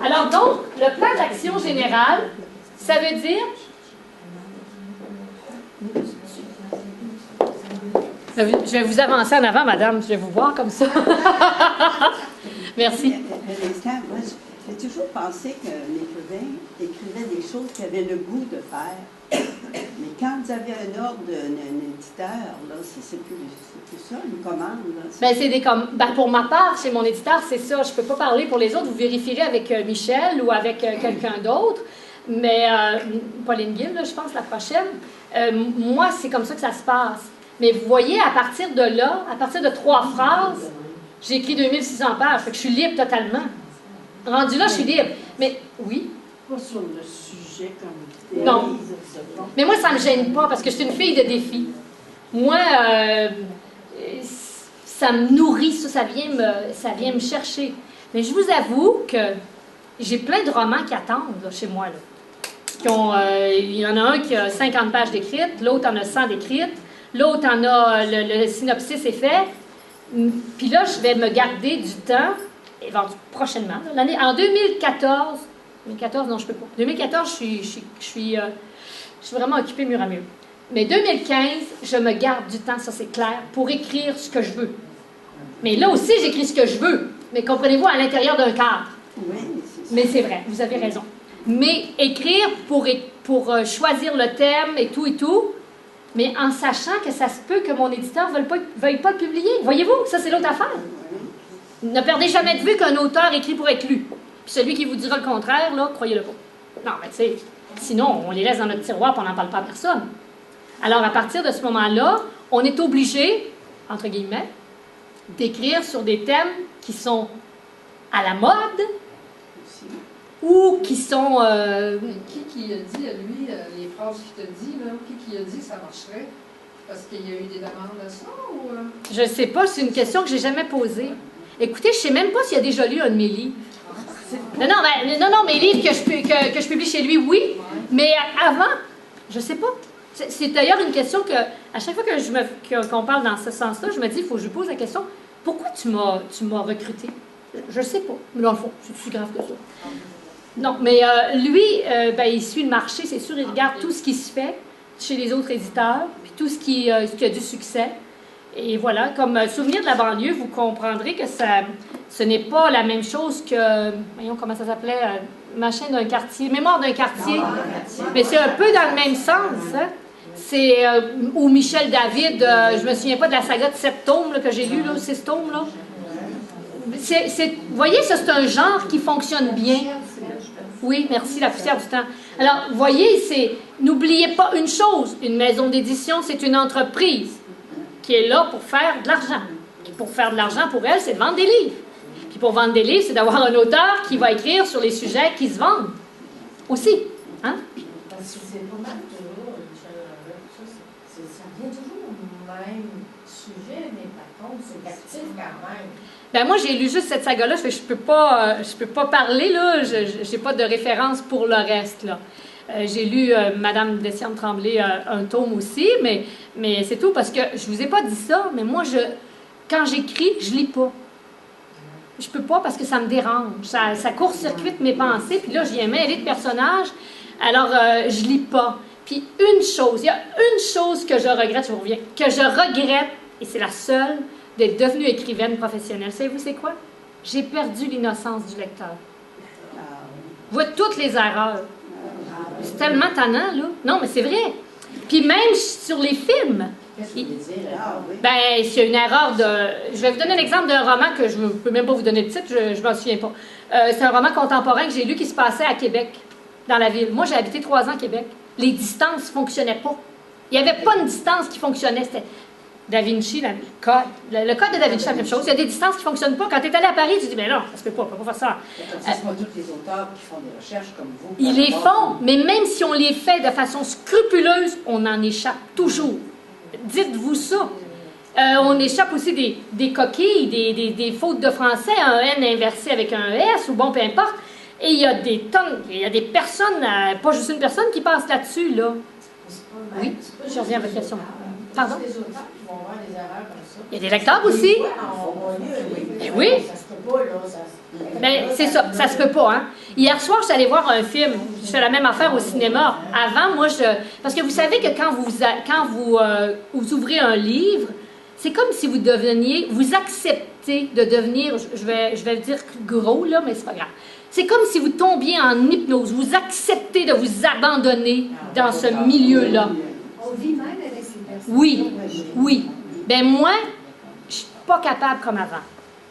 Alors, donc, le plan d'action général, ça veut dire... Je vais vous avancer en avant, madame. Je vais vous voir comme ça. Merci. À l'instant, moi, j'ai toujours pensé que l'écrivain écrivait des choses qu'il avait le goût de faire. Mais quand vous avez un ordre d'un éditeur, là, c'est plus ça, une commande. Là, pour ma part, chez mon éditeur, c'est ça. Je ne peux pas parler pour les autres. Vous vérifierez avec Michel ou avec quelqu'un d'autre. Mais Pauline Gill, là, je pense, la prochaine. Moi, c'est comme ça que ça se passe. Mais vous voyez, à partir de là, à partir de 3 phrases, j'ai écrit 2600 pages. Fait que je suis libre totalement. Rendu là, je suis libre. Mais oui. Pas sur le sujet comme Non. Mais moi, ça ne me gêne pas parce que je suis une fille de défi. Moi, ça me nourrit, ça vient me chercher. Mais je vous avoue que j'ai plein de romans qui attendent là, chez moi. Là. Il y en a un qui a 50 pages d'écrites, l'autre en a 100 d'écrites, l'autre en a, le synopsis est fait. Puis là, je vais me garder du temps, prochainement. En 2014, non, je peux pas. 2014, je suis vraiment occupée mur à mur. Mais 2015, je me garde du temps, ça c'est clair, pour écrire ce que je veux. Mais là aussi, j'écris ce que je veux. Mais comprenez-vous, à l'intérieur d'un cadre. Oui, mais c'est vrai, vous avez raison. Mais écrire pour choisir le thème et tout, mais en sachant que ça se peut que mon éditeur ne veuille pas le publier. Voyez-vous, ça c'est l'autre affaire. Ne perdez jamais de vue qu'un auteur écrit pour être lu. Puis celui qui vous dira le contraire, là, croyez-le pas. Non, mais tu sais, sinon, on les laisse dans notre tiroir et on n'en parle pas à personne. Alors, à partir de ce moment-là, on est obligé, entre guillemets, d'écrire sur des thèmes qui sont à la mode ou qui sont... Qui a dit à lui les phrases qu'il t'a dit, là? Qui a dit que ça marcherait? Parce qu'il y a eu des demandes de ça? Ou... Je ne sais pas, c'est une question que je n'ai jamais posée. Écoutez, je ne sais même pas s'il a déjà lu un de mes livres. Non, mes livres que je publie chez lui, oui. Mais avant, je ne sais pas. C'est d'ailleurs une question que, à chaque fois qu'on parle dans ce sens-là, je me dis, il faut que je lui pose la question, pourquoi tu m'as recruté? Je ne sais pas. Mais dans le fond, c'est plus grave que ça. Non, mais lui, il suit le marché, c'est sûr, il regarde tout ce qui se fait chez les autres éditeurs, puis tout ce qui a du succès. Et voilà, comme souvenir de la banlieue, vous comprendrez que ce n'est pas la même chose que, voyons comment ça s'appelait, machin d'un quartier, mémoire d'un quartier. Mais c'est un peu dans le même sens, hein? C'est où Michel David, je me souviens pas de la saga de 7 tomes là, que j'ai lu, là, 6 tomes, là. Vous voyez, ça c'est un genre qui fonctionne bien. Oui, merci, la poussière du temps. Alors, vous voyez, n'oubliez pas une chose, une maison d'édition, c'est une entreprise qui est là pour faire de l'argent. Pour faire de l'argent, pour elle, c'est de vendre des livres. Puis pour vendre des livres, c'est d'avoir un auteur qui va écrire sur les sujets qui se vendent. Aussi. Hein? Parce que c'est pas mal toujours, ça revient toujours au même sujet, mais par contre, c'est actif quand même. Ben moi, j'ai lu juste cette saga-là, je peux pas parler, là, je n'ai pas de référence pour le reste, là. J'ai lu Madame Dessiane-Tremblay un tome aussi, mais c'est tout, parce que je vous ai pas dit ça, mais moi, quand j'écris, je lis pas. Je peux pas parce que ça me dérange, ça court-circuite mes pensées, puis là, je viens mêler de personnages, alors je lis pas. Puis il y a une chose que je regrette, je vous reviens, que je regrette, et c'est la seule, d'être devenue écrivaine professionnelle. Savez-vous c'est quoi? J'ai perdu l'innocence du lecteur. Vous voyez toutes les erreurs. C'est tellement tannant, là. Non, mais c'est vrai. Puis même sur les films. Qu'est-ce que vous voulez dire? Ben, c'est une erreur de... Je vais vous donner un exemple d'un roman que je ne peux même pas vous donner le titre, je ne m'en souviens pas. C'est un roman contemporain que j'ai lu qui se passait à Québec, dans la ville. Moi, j'ai habité 3 ans à Québec. Les distances ne fonctionnaient pas. Il n'y avait pas une distance qui fonctionnait. C'était Da Vinci, le code de Da Vinci, c'est la même chose. Il y a des distances qui ne fonctionnent pas. Quand tu es allé à Paris, tu dis, mais non, ça se peut pas, on ne peut pas faire ça. C'est pas tous les auteurs qui font des recherches comme vous. Ils les font, mais même si on les fait de façon scrupuleuse, on en échappe toujours. Dites-vous ça. On échappe aussi des coquilles, des fautes de français, un N inversé avec un S, ou bon, peu importe. Et il y a des tonnes, il y a des personnes, pas juste une personne qui passe là-dessus, là. Oui, je reviens à votre question. Pardon? Les auteurs qui vont avoir des erreurs comme ça. Il y a des lecteurs aussi. Oui. Ça se peut pas, là. Ben, c'est ça, ça se peut pas, hein. Hier soir, je suis allée voir un film. Je fais la même affaire au cinéma. Avant, moi, parce que vous savez que quand vous ouvrez un livre, c'est comme si vous acceptez de devenir, je vais dire gros, là, mais c'est pas grave. C'est comme si vous tombiez en hypnose. Vous acceptez de vous abandonner dans ce milieu-là. On vit même avec ces personnes. Oui. Ben moi, je suis pas capable comme avant.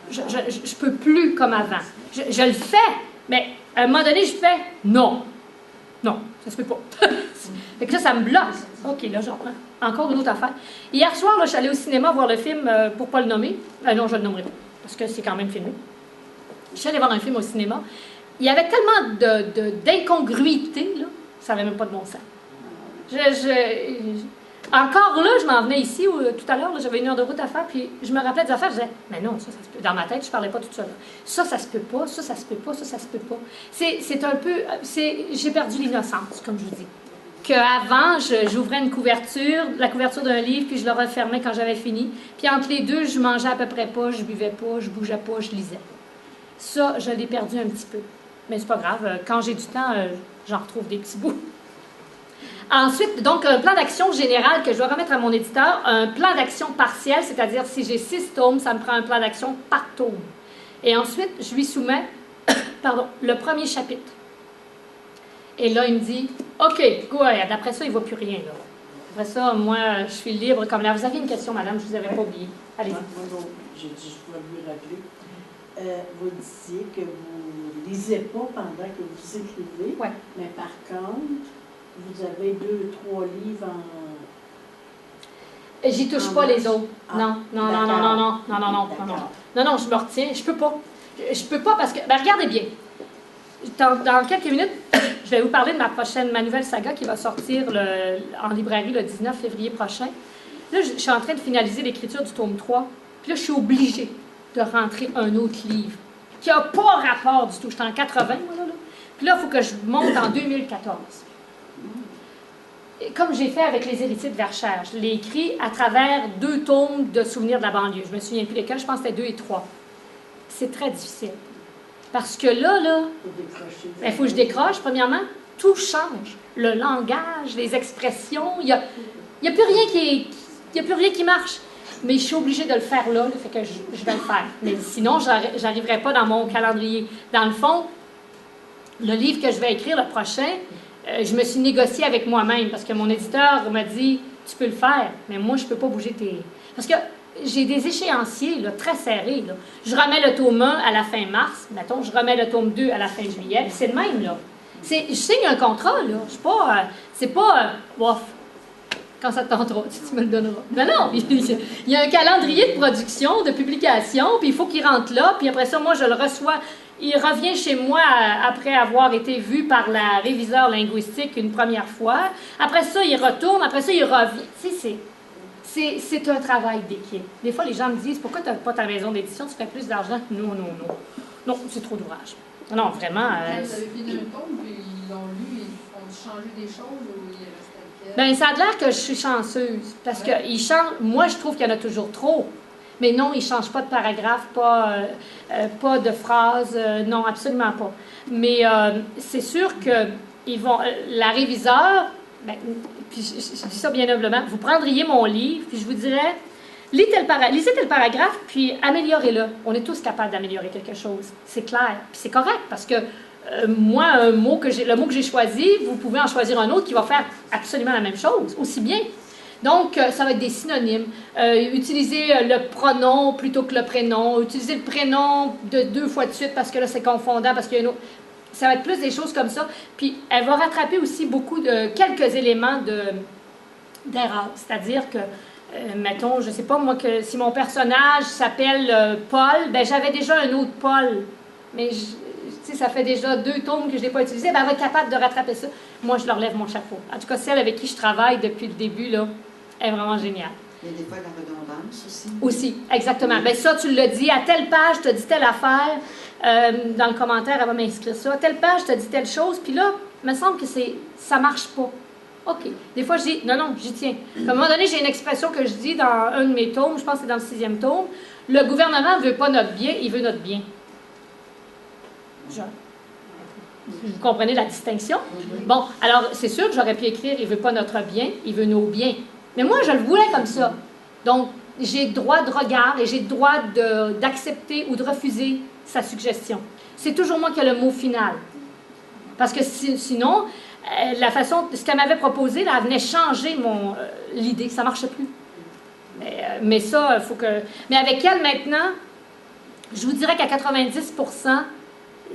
Je peux plus comme avant. Je le fais, mais à un moment donné, je fais non. Non, ça se peut pas. Fait que là, ça me bloque. OK, là, j'en prends. encore une autre affaire. Hier soir, là, je suis allée au cinéma voir le film, pour ne pas le nommer. Non, je ne le nommerai pas, parce que c'est quand même filmé. Je suis allée voir un film au cinéma. Il y avait tellement d'incongruité, là, ça n'avait même pas de bon sens. Encore là, je m'en venais ici, tout à l'heure, j'avais 1 heure de route à faire, puis je me rappelais des affaires, je disais, mais non, ça se peut. Dans ma tête, je parlais pas tout ça. Là. Ça se peut pas, ça se peut pas, ça se peut pas. C'est un peu, j'ai perdu l'innocence, comme je vous dis. Qu'avant, j'ouvrais une couverture, la couverture d'un livre, puis je le refermais quand j'avais fini. Puis entre les deux, je mangeais à peu près pas, je buvais pas, je bougeais pas, je lisais. Ça, je l'ai perdu un petit peu. Mais c'est pas grave, quand j'ai du temps, j'en retrouve des petits bouts. Ensuite, donc, un plan d'action général que je dois remettre à mon éditeur, un plan d'action partiel, c'est-à-dire si j'ai 6 tomes, ça me prend un plan d'action par tome. Et ensuite, je lui soumets le premier chapitre. Et là, il me dit, OK, go ahead. Après ça, il ne voit plus rien. Là. Après ça, moi, je suis libre comme là. Vous aviez une question, madame, je ne vous avais pas oublié. Allez-y. Moi, j'ai dit, je pourrais lui rappeler. Vous disiez que vous ne lisez pas pendant que vous écrivez, ouais. Mais par contre, vous avez 2, 3 livres en... J'y touche pas les autres. Non, non, non, non, non, non, non, non, non, non. Non, non, je me retiens. Je peux pas. Je peux pas parce que... Ben, regardez bien. Dans quelques minutes, je vais vous parler de ma nouvelle saga qui va sortir en librairie le 19 février prochain. Là, je suis en train de finaliser l'écriture du tome 3. Puis là, je suis obligée de rentrer un autre livre qui n'a pas rapport du tout. Je suis en 80, moi, là. Puis là, il faut que je monte en 2014. Et comme j'ai fait avec Les Héritiers de Verchères, je l'ai écrit à travers 2 tomes de souvenirs de la banlieue. Je me souviens plus lesquels, je pense que c'était 2 et 3. C'est très difficile. Parce que là, il faut que je décroche. Premièrement, tout change. Le langage, les expressions, il n'y a plus rien qui marche. Mais je suis obligée de le faire là, fait que je vais le faire. Mais sinon, je n'arriverai pas dans mon calendrier. Dans le fond, le livre que je vais écrire, le prochain, je me suis négociée avec moi-même parce que mon éditeur m'a dit « Tu peux le faire, mais moi, je ne peux pas bouger tes... » Parce que j'ai des échéanciers là, très serrés. Là. Je remets le tome 1 à la fin mars, mettons, je remets le tome 2 à la fin juillet. C'est le même, là. Je signe un contrat, là. Je suis pas... c'est pas... bof, quand ça te tentera, tu me le donneras. Non, non, il y a un calendrier de production, de publication, puis il faut qu'il rentre là, puis après ça, moi, je le reçois. Il revient chez moi après avoir été vu par la réviseur linguistique une première fois. Après ça, il retourne, après ça, il revient. Tu sais, c'est un travail d'équipe. Des fois, les gens me disent, pourquoi tu n'as pas ta maison d'édition, tu fais plus d'argent? Non, non, non. Non, c'est trop d'ouvrage. Non, vraiment. Vous avez fini un tome, puis ils l'ont lu, ils ont changé des choses, ou il est resté avec elle? Bien, ça a l'air que je suis chanceuse, parce que ils changent, moi, je trouve qu'il y en a toujours trop. Mais non, ils ne changent pas de paragraphe, pas de phrase, non, absolument pas. Mais c'est sûr que la réviseure, ben, puis je dis ça bien humblement, vous prendriez mon livre, puis je vous dirais, lisez tel paragraphe, puis améliorez-le. On est tous capables d'améliorer quelque chose. C'est clair, puis c'est correct, parce que moi, le mot que j'ai choisi, vous pouvez en choisir un autre qui va faire absolument la même chose, aussi bien. Donc, ça va être des synonymes. Utiliser le pronom plutôt que le prénom. Utiliser le prénom 2 fois de suite parce que là, c'est confondant, parce qu'il y a une autre... Ça va être plus des choses comme ça. Puis, elle va rattraper aussi quelques éléments d'erreur. C'est-à-dire que, mettons, je ne sais pas, moi, que si mon personnage s'appelle Paul, ben j'avais déjà un autre Paul. Mais, tu sais, ça fait déjà 2 tomes que je n'ai pas utilisé. Ben, elle va être capable de rattraper ça. Moi, je leur lève mon chapeau. En tout cas, celle avec qui je travaille depuis le début, là, est vraiment géniale. Il y a des fois de la redondance aussi. Aussi, exactement. Bien, ça, tu l'as dit. À telle page, tu as dit telle affaire. Dans le commentaire, elle va m'inscrire ça. À telle page, tu as dit telle chose. Puis là, il me semble que ça ne marche pas. OK. Des fois, je dis, non, j'y tiens. À un moment donné, j'ai une expression que je dis dans un de mes tomes, je pense que c'est dans le 6e tome. Le gouvernement ne veut pas notre bien, il veut notre bien. Vous comprenez la distinction? Bon, alors, c'est sûr que j'aurais pu écrire « Il ne veut pas notre bien, il veut nos biens ». Mais moi, je le voulais comme ça. Donc, j'ai le droit de regard et j'ai le droit d'accepter ou de refuser sa suggestion. C'est toujours moi qui ai le mot final. Parce que sinon, ce qu'elle m'avait proposé, là, elle venait changer l'idée. Ça ne marchait plus. Mais ça, il faut que... Mais avec elle, maintenant, je vous dirais qu'à 90%,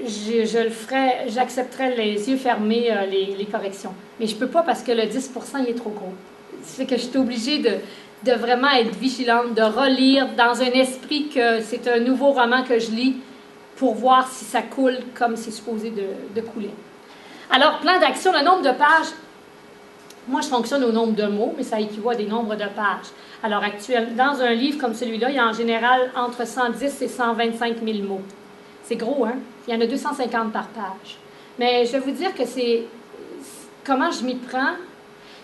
je le ferais, j'accepterais les yeux fermés les corrections. Mais je ne peux pas parce que le 10%, il est trop gros. Ça fait que je suis obligée de vraiment être vigilante, de relire dans un esprit que c'est un nouveau roman que je lis pour voir si ça coule comme c'est supposé de couler. Alors, plan d'action, le nombre de pages, moi je fonctionne au nombre de mots, mais ça équivaut à des nombres de pages. Alors, actuellement, dans un livre comme celui-là, il y a en général entre 110 et 125 000 mots. C'est gros, hein? Il y en a 250 par page. Mais je vais vous dire que comment je m'y prends,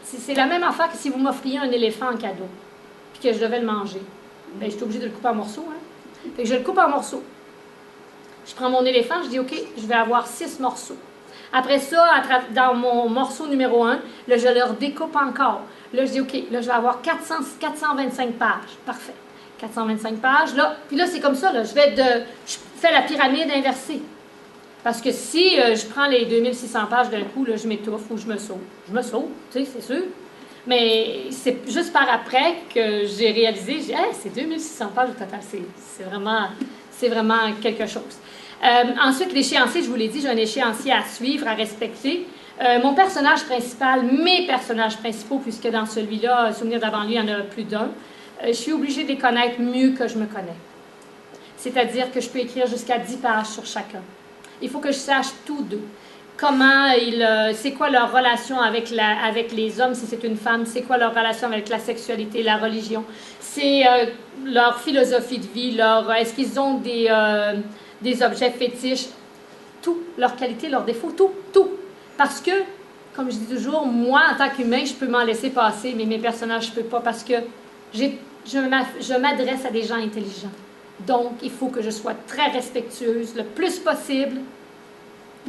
c'est la même affaire que si vous m'offriez un éléphant en cadeau, puis que je devais le manger. Bien, je suis obligée de le couper en morceaux, hein? Fait que je le coupe en morceaux. Je prends mon éléphant, je dis, OK, je vais avoir 6 morceaux. Après ça, dans mon morceau numéro 1, là, je le redécoupe encore. Là, je dis, OK, là, je vais avoir 425 pages. Parfait. 425 pages, là. Puis là, c'est comme ça, là. Je fais la pyramide inversée. Parce que si je prends les 2600 pages d'un coup, là, je m'étouffe ou je me sauve. Je me sauve, tu sais, c'est sûr. Mais c'est juste par après que j'ai réalisé, c'est 2600 pages au total. C'est vraiment quelque chose. Ensuite, l'échéancier, je vous l'ai dit, j'ai un échéancier à suivre, à respecter. Mon personnage principal, mes personnages principaux, puisque dans celui-là, Souvenir de la banlieue, il y en a plus d'un, je suis obligée de les connaître mieux que je me connais. C'est-à-dire que je peux écrire jusqu'à 10 pages sur chacun. Il faut que je sache tout d'eux. C'est quoi leur relation avec les hommes, si c'est une femme, c'est quoi leur relation avec la sexualité, la religion, c'est leur philosophie de vie, est-ce qu'ils ont des objets fétiches, tout, leurs qualités, leurs défauts, tout. Parce que, comme je dis toujours, moi, en tant qu'humain, je peux m'en laisser passer, mais mes personnages, je ne peux pas parce que je m'adresse à des gens intelligents. Donc, il faut que je sois très respectueuse, le plus possible,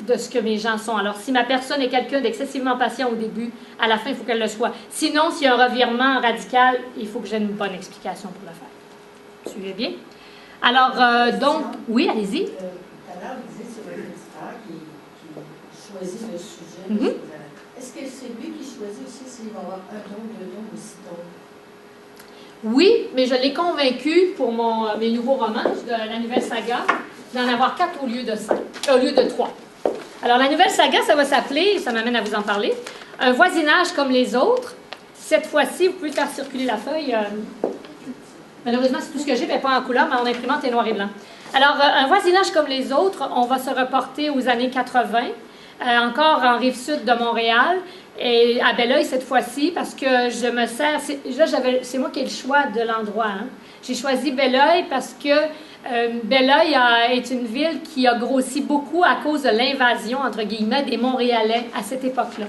de ce que mes gens sont. Alors, si ma personne est quelqu'un d'excessivement patient au début, à la fin, il faut qu'elle le soit. Sinon, s'il y a un revirement radical, il faut que j'aie une bonne explication pour le faire. Suivez bien? Alors, donc, oui, allez-y. Tout à l'heure, vous disiez que c'est un éditeur qui choisit le sujet. Est-ce que c'est lui qui choisit aussi s'il va y avoir un tome, 2 tomes ou 6 tomes? Oui, mais je l'ai convaincu pour mes nouveaux romans de la nouvelle saga d'en avoir 4 au lieu de 3. Alors, la nouvelle saga, ça va s'appeler, ça m'amène à vous en parler, Un voisinage comme les autres. Cette fois-ci, vous pouvez faire circuler la feuille. Malheureusement, c'est tout ce que j'ai, mais pas en couleur, mais en imprimante et noir et blanc. Alors, Un voisinage comme les autres, on va se reporter aux années 80, encore en rive sud de Montréal, et à Belleuil cette fois-ci, parce que je me sers... c'est moi qui ai le choix de l'endroit. Hein. J'ai choisi Belleuil parce que Belleuil est une ville qui a grossi beaucoup à cause de l'invasion, entre guillemets, des Montréalais à cette époque-là.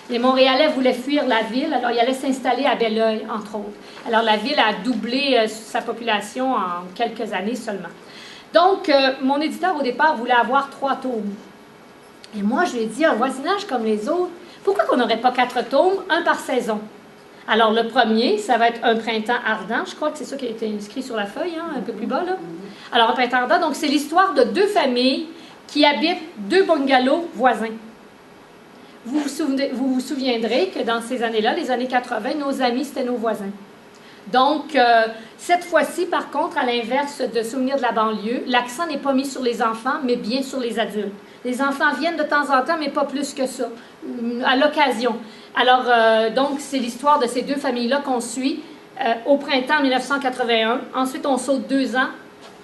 Les Montréalais voulaient fuir la ville, alors ils allaient s'installer à Belleuil, entre autres. Alors la ville a doublé sa population en quelques années seulement. Donc, mon éditeur, au départ, voulait avoir 3 tomes. Et moi, je lui ai dit, un voisinage comme les autres, pourquoi qu'on n'aurait pas 4 tomes, un par saison? Alors, le premier, ça va être Un printemps ardent. Je crois que c'est ça qui a été inscrit sur la feuille, hein, un peu plus bas, là. Alors, Un printemps ardent, donc c'est l'histoire de 2 familles qui habitent 2 bungalows voisins. Vous vous souviendrez que dans ces années-là, les années 80, nos amis, c'était nos voisins. Donc, cette fois-ci, par contre, à l'inverse de Souvenirs de la banlieue, l'accent n'est pas mis sur les enfants, mais bien sur les adultes. Les enfants viennent de temps en temps, mais pas plus que ça, à l'occasion. Alors, donc, c'est l'histoire de ces 2 familles-là qu'on suit au printemps 1981. Ensuite, on saute 2 ans.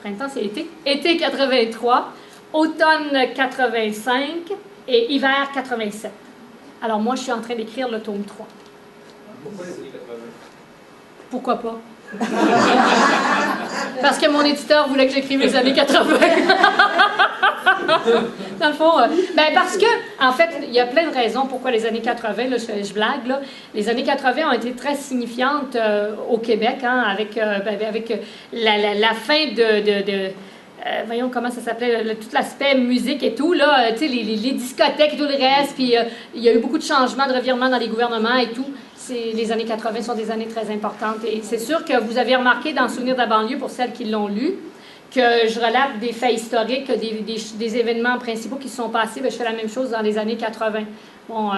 Printemps, c'est été. Été 83, automne 85 et hiver 87. Alors, moi, je suis en train d'écrire le tome 3. Pourquoi les années 80? Pourquoi pas? Parce que mon éditeur voulait que j'écrive les années 80. Dans le fond, parce que, en fait, il y a plein de raisons pourquoi les années 80, là, je blague, là, les années 80 ont été très signifiantes au Québec, hein, avec la fin voyons comment ça s'appelait, tout l'aspect musique et tout, là, tu sais, les discothèques et tout le reste, puis il y a eu beaucoup de changements, de revirements dans les gouvernements et tout. Les années 80 sont des années très importantes. Et c'est sûr que vous avez remarqué dans Souvenirs de la banlieue, pour celles qui l'ont lu, que je relate des faits historiques, des événements principaux qui se sont passés. Bien, je fais la même chose dans les années 80. Bon,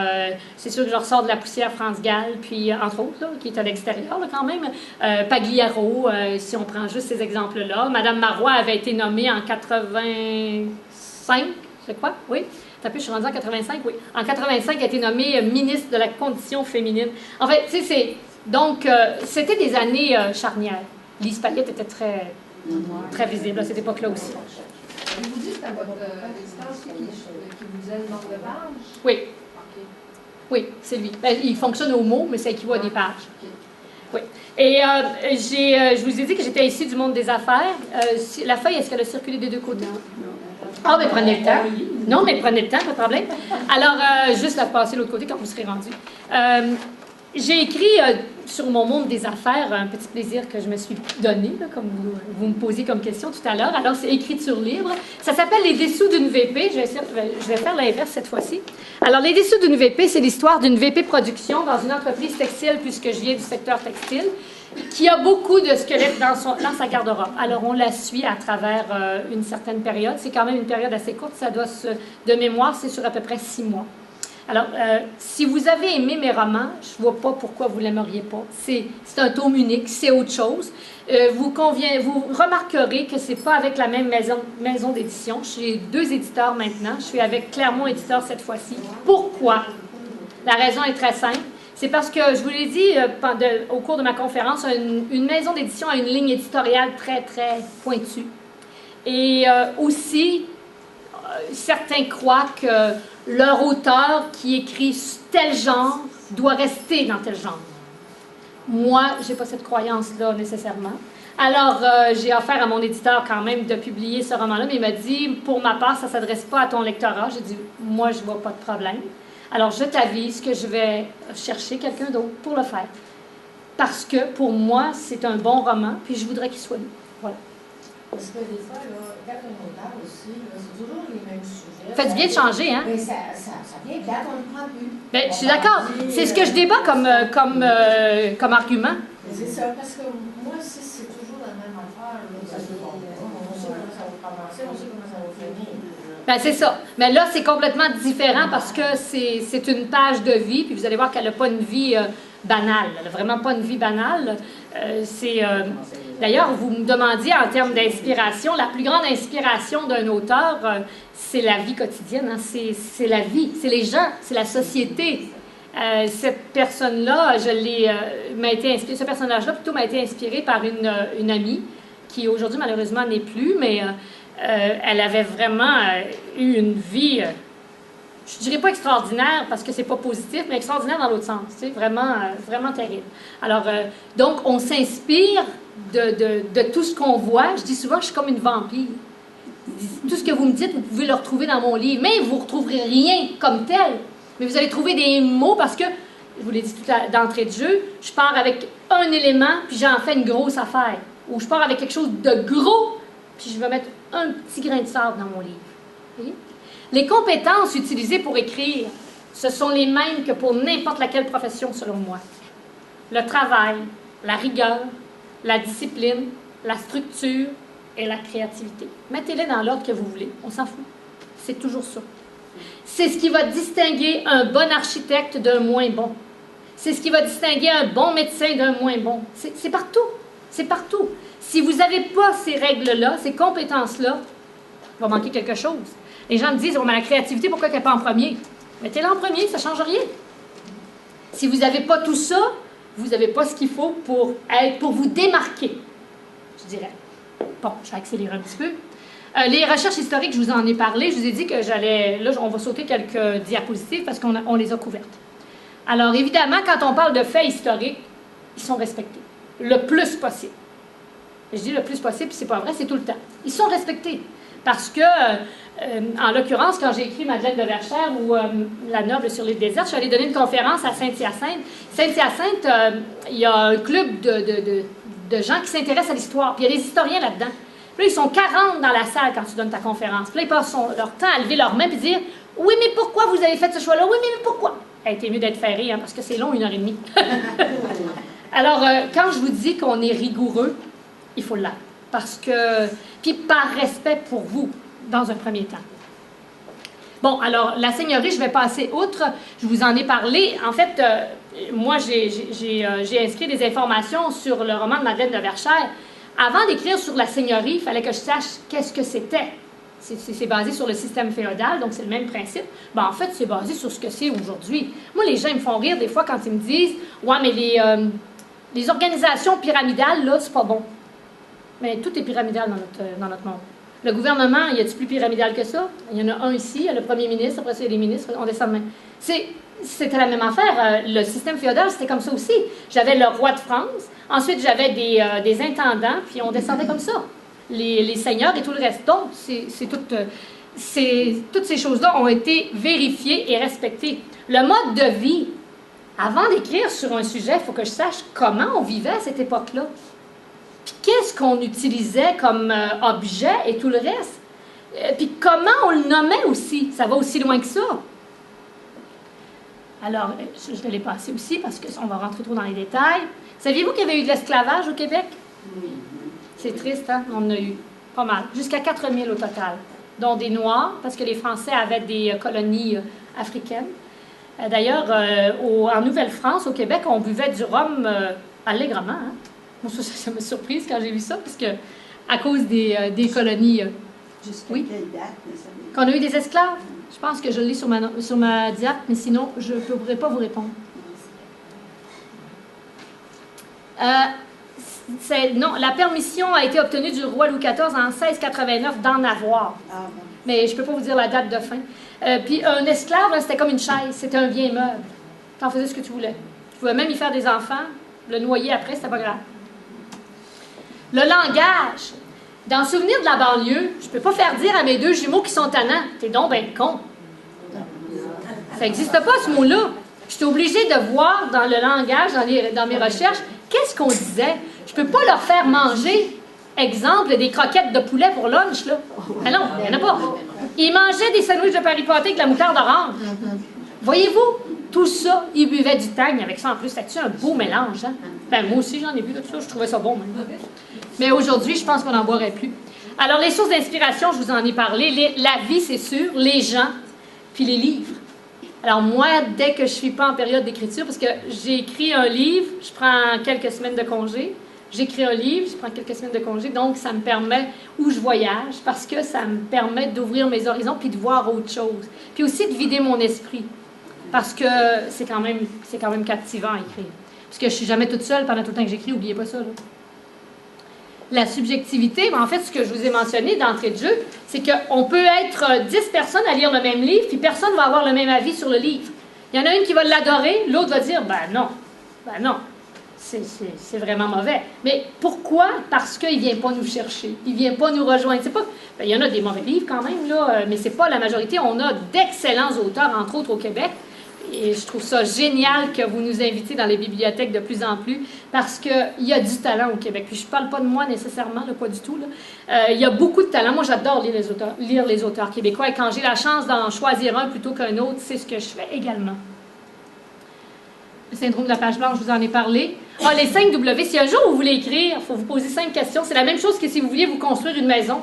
c'est sûr que je ressors de La poussière France Gall, puis entre autres, là, qui est à l'extérieur là, quand même. Pagliaro, si on prend juste ces exemples-là. Madame Marois avait été nommée en 85, c'est quoi? Oui. Je suis rendue en 85, oui. En 85, elle a été nommée ministre de la Condition féminine. En fait, tu sais, c'est Donc, c'était des années charnières. Lise Payette était très, très visible à cette époque-là aussi. Vous dites à votre distance qui vous disait le nombre de pages? Oui, OK. oui, c'est lui. Ben, il fonctionne au mot, mais ça équivaut à des pages. OK. Oui. Et je vous ai dit que j'étais issue du monde des affaires. La feuille, est-ce qu'elle a circulé des deux côtés? Ah, mais prenez le temps. Non, mais prenez le temps, pas de problème. Alors, juste la passer de l'autre côté quand vous serez rendu. J'ai écrit sur mon monde des affaires un petit plaisir que je me suis donné, là, comme vous me posiez comme question tout à l'heure. Alors, c'est écriture libre. Ça s'appelle Les dessous d'une VP. Je vais faire l'inverse cette fois-ci. Alors, Les dessous d'une VP, c'est l'histoire d'une VP production dans une entreprise textile, puisque je viens du secteur textile, qui a beaucoup de squelettes dans sa garde-robe. Alors, on la suit à travers une certaine période. C'est quand même une période assez courte. Ça doit de mémoire, c'est sur à peu près 6 mois. Alors, si vous avez aimé mes romans, je ne vois pas pourquoi vous ne l'aimeriez pas. C'est un tome unique, c'est autre chose. Vous remarquerez que ce n'est pas avec la même maison d'édition. J'ai 2 éditeurs maintenant. Je suis avec Clermont Éditeur cette fois-ci. Pourquoi? La raison est très simple. C'est parce que, je vous l'ai dit au cours de ma conférence, une maison d'édition a une ligne éditoriale très, très pointue. Et aussi, certains croient que leur auteur qui écrit tel genre doit rester dans tel genre. Moi, je n'ai pas cette croyance-là nécessairement. Alors, j'ai offert à mon éditeur quand même de publier ce roman-là, mais il m'a dit, pour ma part, ça ne s'adresse pas à ton lectorat. J'ai dit, moi, je ne vois pas de problème. Alors, je t'avise que je vais chercher quelqu'un d'autre pour le faire. Parce que, pour moi, c'est un bon roman, puis je voudrais qu'il soit lu. Voilà. Parce que des fois, là, quand on auteur aussi, c'est toujours les mêmes sujets. Faites bien de changer, hein? Mais ça vient plate, on ne le prend plus. Bien, je suis d'accord. C'est ce que je débat comme argument. C'est ça, parce que moi aussi, c'est toujours la même affaire. Là. On sait comment ça va commencer, on sait comment ça va finir. Ben, c'est ça. Mais là, c'est complètement différent parce que c'est une page de vie, puis vous allez voir qu'elle n'a pas une vie banale. Elle n'a vraiment pas une vie banale. D'ailleurs, vous me demandiez en termes d'inspiration, la plus grande inspiration d'un auteur, c'est la vie quotidienne, hein? C'est la vie, c'est les gens, c'est la société. Cette personne-là, ce personnage-là plutôt m'a été inspiré par une amie qui aujourd'hui malheureusement n'est plus, mais elle avait vraiment eu une vie, je dirais pas extraordinaire parce que c'est pas positif, mais extraordinaire dans l'autre sens, tu sais, vraiment, vraiment terrible. Alors, donc, on s'inspire de tout ce qu'on voit. Je dis souvent, je suis comme une vampire. Tout ce que vous me dites, vous pouvez le retrouver dans mon livre, mais vous ne retrouverez rien comme tel. Mais vous allez trouver des mots parce que, je vous l'ai dit d'entrée de jeu, je pars avec un élément, puis j'en fais une grosse affaire. Ou je pars avec quelque chose de gros, puis je vais mettre un petit grain de sable dans mon livre. Voyez? Les compétences utilisées pour écrire, ce sont les mêmes que pour n'importe laquelle profession, selon moi. Le travail, la rigueur, la discipline, la structure et la créativité. Mettez-les dans l'ordre que vous voulez, on s'en fout. C'est toujours ça. C'est ce qui va distinguer un bon architecte d'un moins bon. C'est ce qui va distinguer un bon médecin d'un moins bon. C'est partout. C'est partout. Si vous n'avez pas ces règles-là, ces compétences-là, il va manquer quelque chose. Les gens me disent, oh, mais la créativité, pourquoi elle n'est pas en premier? Mettez-la en premier, ça ne change rien. Si vous n'avez pas tout ça, vous n'avez pas ce qu'il faut pour vous démarquer, je dirais. Bon, je vais accélérer un petit peu. Les recherches historiques, je vous en ai parlé. Je vous ai dit que là, on va sauter quelques diapositives parce qu'on les a couvertes. Alors, évidemment, quand on parle de faits historiques, ils sont respectés. Le plus possible. Je dis le plus possible, puis c'est pas vrai, c'est tout le temps. Ils sont respectés. Parce que, en l'occurrence, quand j'ai écrit Madeleine de Verchères ou La Noble sur l'île déserte, je suis allée donner une conférence à Saint-Hyacinthe. Saint-Hyacinthe, il y a un club de gens qui s'intéressent à l'histoire. Puis il y a des historiens là-dedans. Puis là, ils sont 40 dans la salle quand tu donnes ta conférence. Puis là, ils passent leur temps à lever leurs mains et dire « Oui, mais pourquoi vous avez fait ce choix-là? Oui, mais pourquoi? » Elle était mieux d'être ferrée, hein, parce que c'est long, 1h30. Alors, quand je vous dis qu'on est rigoureux, il faut l'être. Parce que, puis par respect pour vous, dans un premier temps. Bon, alors, la seigneurie, je vais passer outre. Je vous en ai parlé. En fait, moi, j'ai inscrit des informations sur le roman de Madeleine de Verchères. Avant d'écrire sur la seigneurie, il fallait que je sache qu'est-ce que c'était. C'est basé sur le système féodal, donc c'est le même principe. Ben, en fait, c'est basé sur ce que c'est aujourd'hui. Moi, les gens ils me font rire des fois quand ils me disent « Ouais, mais Les organisations pyramidales, là, c'est pas bon. Mais tout est pyramidal dans notre monde. Le gouvernement, y a-t-il plus pyramidal que ça? Il y en a un ici, il y a le premier ministre, après ça, il y a les ministres, on descend de main. C'était la même affaire. Le système féodal, c'était comme ça aussi. J'avais le roi de France, ensuite j'avais des intendants, puis on descendait comme ça. Les seigneurs et tout le reste. Donc, toutes ces choses-là ont été vérifiées et respectées. Le mode de vie, avant d'écrire sur un sujet, il faut que je sache comment on vivait à cette époque-là. Puis qu'est-ce qu'on utilisait comme objet et tout le reste. Puis comment on le nommait aussi. Ça va aussi loin que ça. Alors, je vais les passer aussi parce qu'on va rentrer trop dans les détails. Saviez-vous qu'il y avait eu de l'esclavage au Québec? Oui. C'est triste, hein? On en a eu pas mal. Jusqu'à 4000 au total, dont des Noirs, parce que les Français avaient des colonies africaines. D'ailleurs, en Nouvelle-France, au Québec, on buvait du rhum allègrement. Hein? Bon, ça m'a surprise quand j'ai vu ça, parce que à cause des colonies... Jusqu'à oui. quelle date? Qu'on a eu des esclaves? Je pense que je l'ai sur ma diape, mais sinon, je ne pourrais pas vous répondre. Non, la permission a été obtenue du roi Louis XIV en 1689 d'en avoir. Ah, bon. Mais je ne peux pas vous dire la date de fin. Puis un esclave, c'était comme une chaise, c'était un bien meuble. Tu en faisais ce que tu voulais. Tu pouvais même y faire des enfants, le noyer après, c'était pas grave. Le langage. Dans le souvenir de la banlieue, je ne peux pas faire dire à mes deux jumeaux qui sont tannants, t'es donc ben con. Ça n'existe pas, ce mot-là. J'étais obligée de voir dans le langage, dans mes recherches, qu'est-ce qu'on disait. Je ne peux pas leur faire manger, exemple, des croquettes de poulet pour lunch, là. Mais non, il n'y en a pas. Ils mangeaient des sandwichs de Paris pâté avec de la moutarde orange. Voyez-vous, tout ça, ils buvaient du tang avec ça en plus. C'était un beau mélange, hein? Ben, moi aussi, j'en ai bu de tout ça, je trouvais ça bon, même. Mais aujourd'hui, je pense qu'on n'en boirait plus. Alors, les sources d'inspiration, je vous en ai parlé. La vie, c'est sûr, les gens, puis les livres. Alors, moi, dès que je ne suis pas en période d'écriture, parce que j'ai écrit un livre, je prends quelques semaines de congé. J'écris un livre, je prends quelques semaines de congé, donc ça me permet, ou je voyage, parce que ça me permet d'ouvrir mes horizons puis de voir autre chose. Puis aussi de vider mon esprit, parce que c'est quand même captivant à écrire. Parce que je ne suis jamais toute seule pendant tout le temps que j'écris, n'oubliez pas ça, là. La subjectivité, en fait, ce que je vous ai mentionné d'entrée de jeu, c'est qu'on peut être 10 personnes à lire le même livre, puis personne ne va avoir le même avis sur le livre. Il y en a une qui va l'adorer, l'autre va dire, ben non, c'est vraiment mauvais. Mais pourquoi? Parce qu'il ne vient pas nous chercher, il ne vient pas nous rejoindre. C'est pas, ben, il y en a des mauvais livres quand même, là, mais ce n'est pas la majorité. On a d'excellents auteurs, entre autres au Québec. Et je trouve ça génial que vous nous invitez dans les bibliothèques de plus en plus parce qu'il y a du talent au Québec. Puis je ne parle pas de moi nécessairement, là, pas du tout. Il y a beaucoup de talent. Moi, j'adore lire les auteurs québécois. Et quand j'ai la chance d'en choisir un plutôt qu'un autre, c'est ce que je fais également. Le syndrome de la page blanche, je vous en ai parlé. Ah, les 5 W, si un jour vous voulez écrire, il faut vous poser 5 questions. C'est la même chose que si vous vouliez vous construire une maison.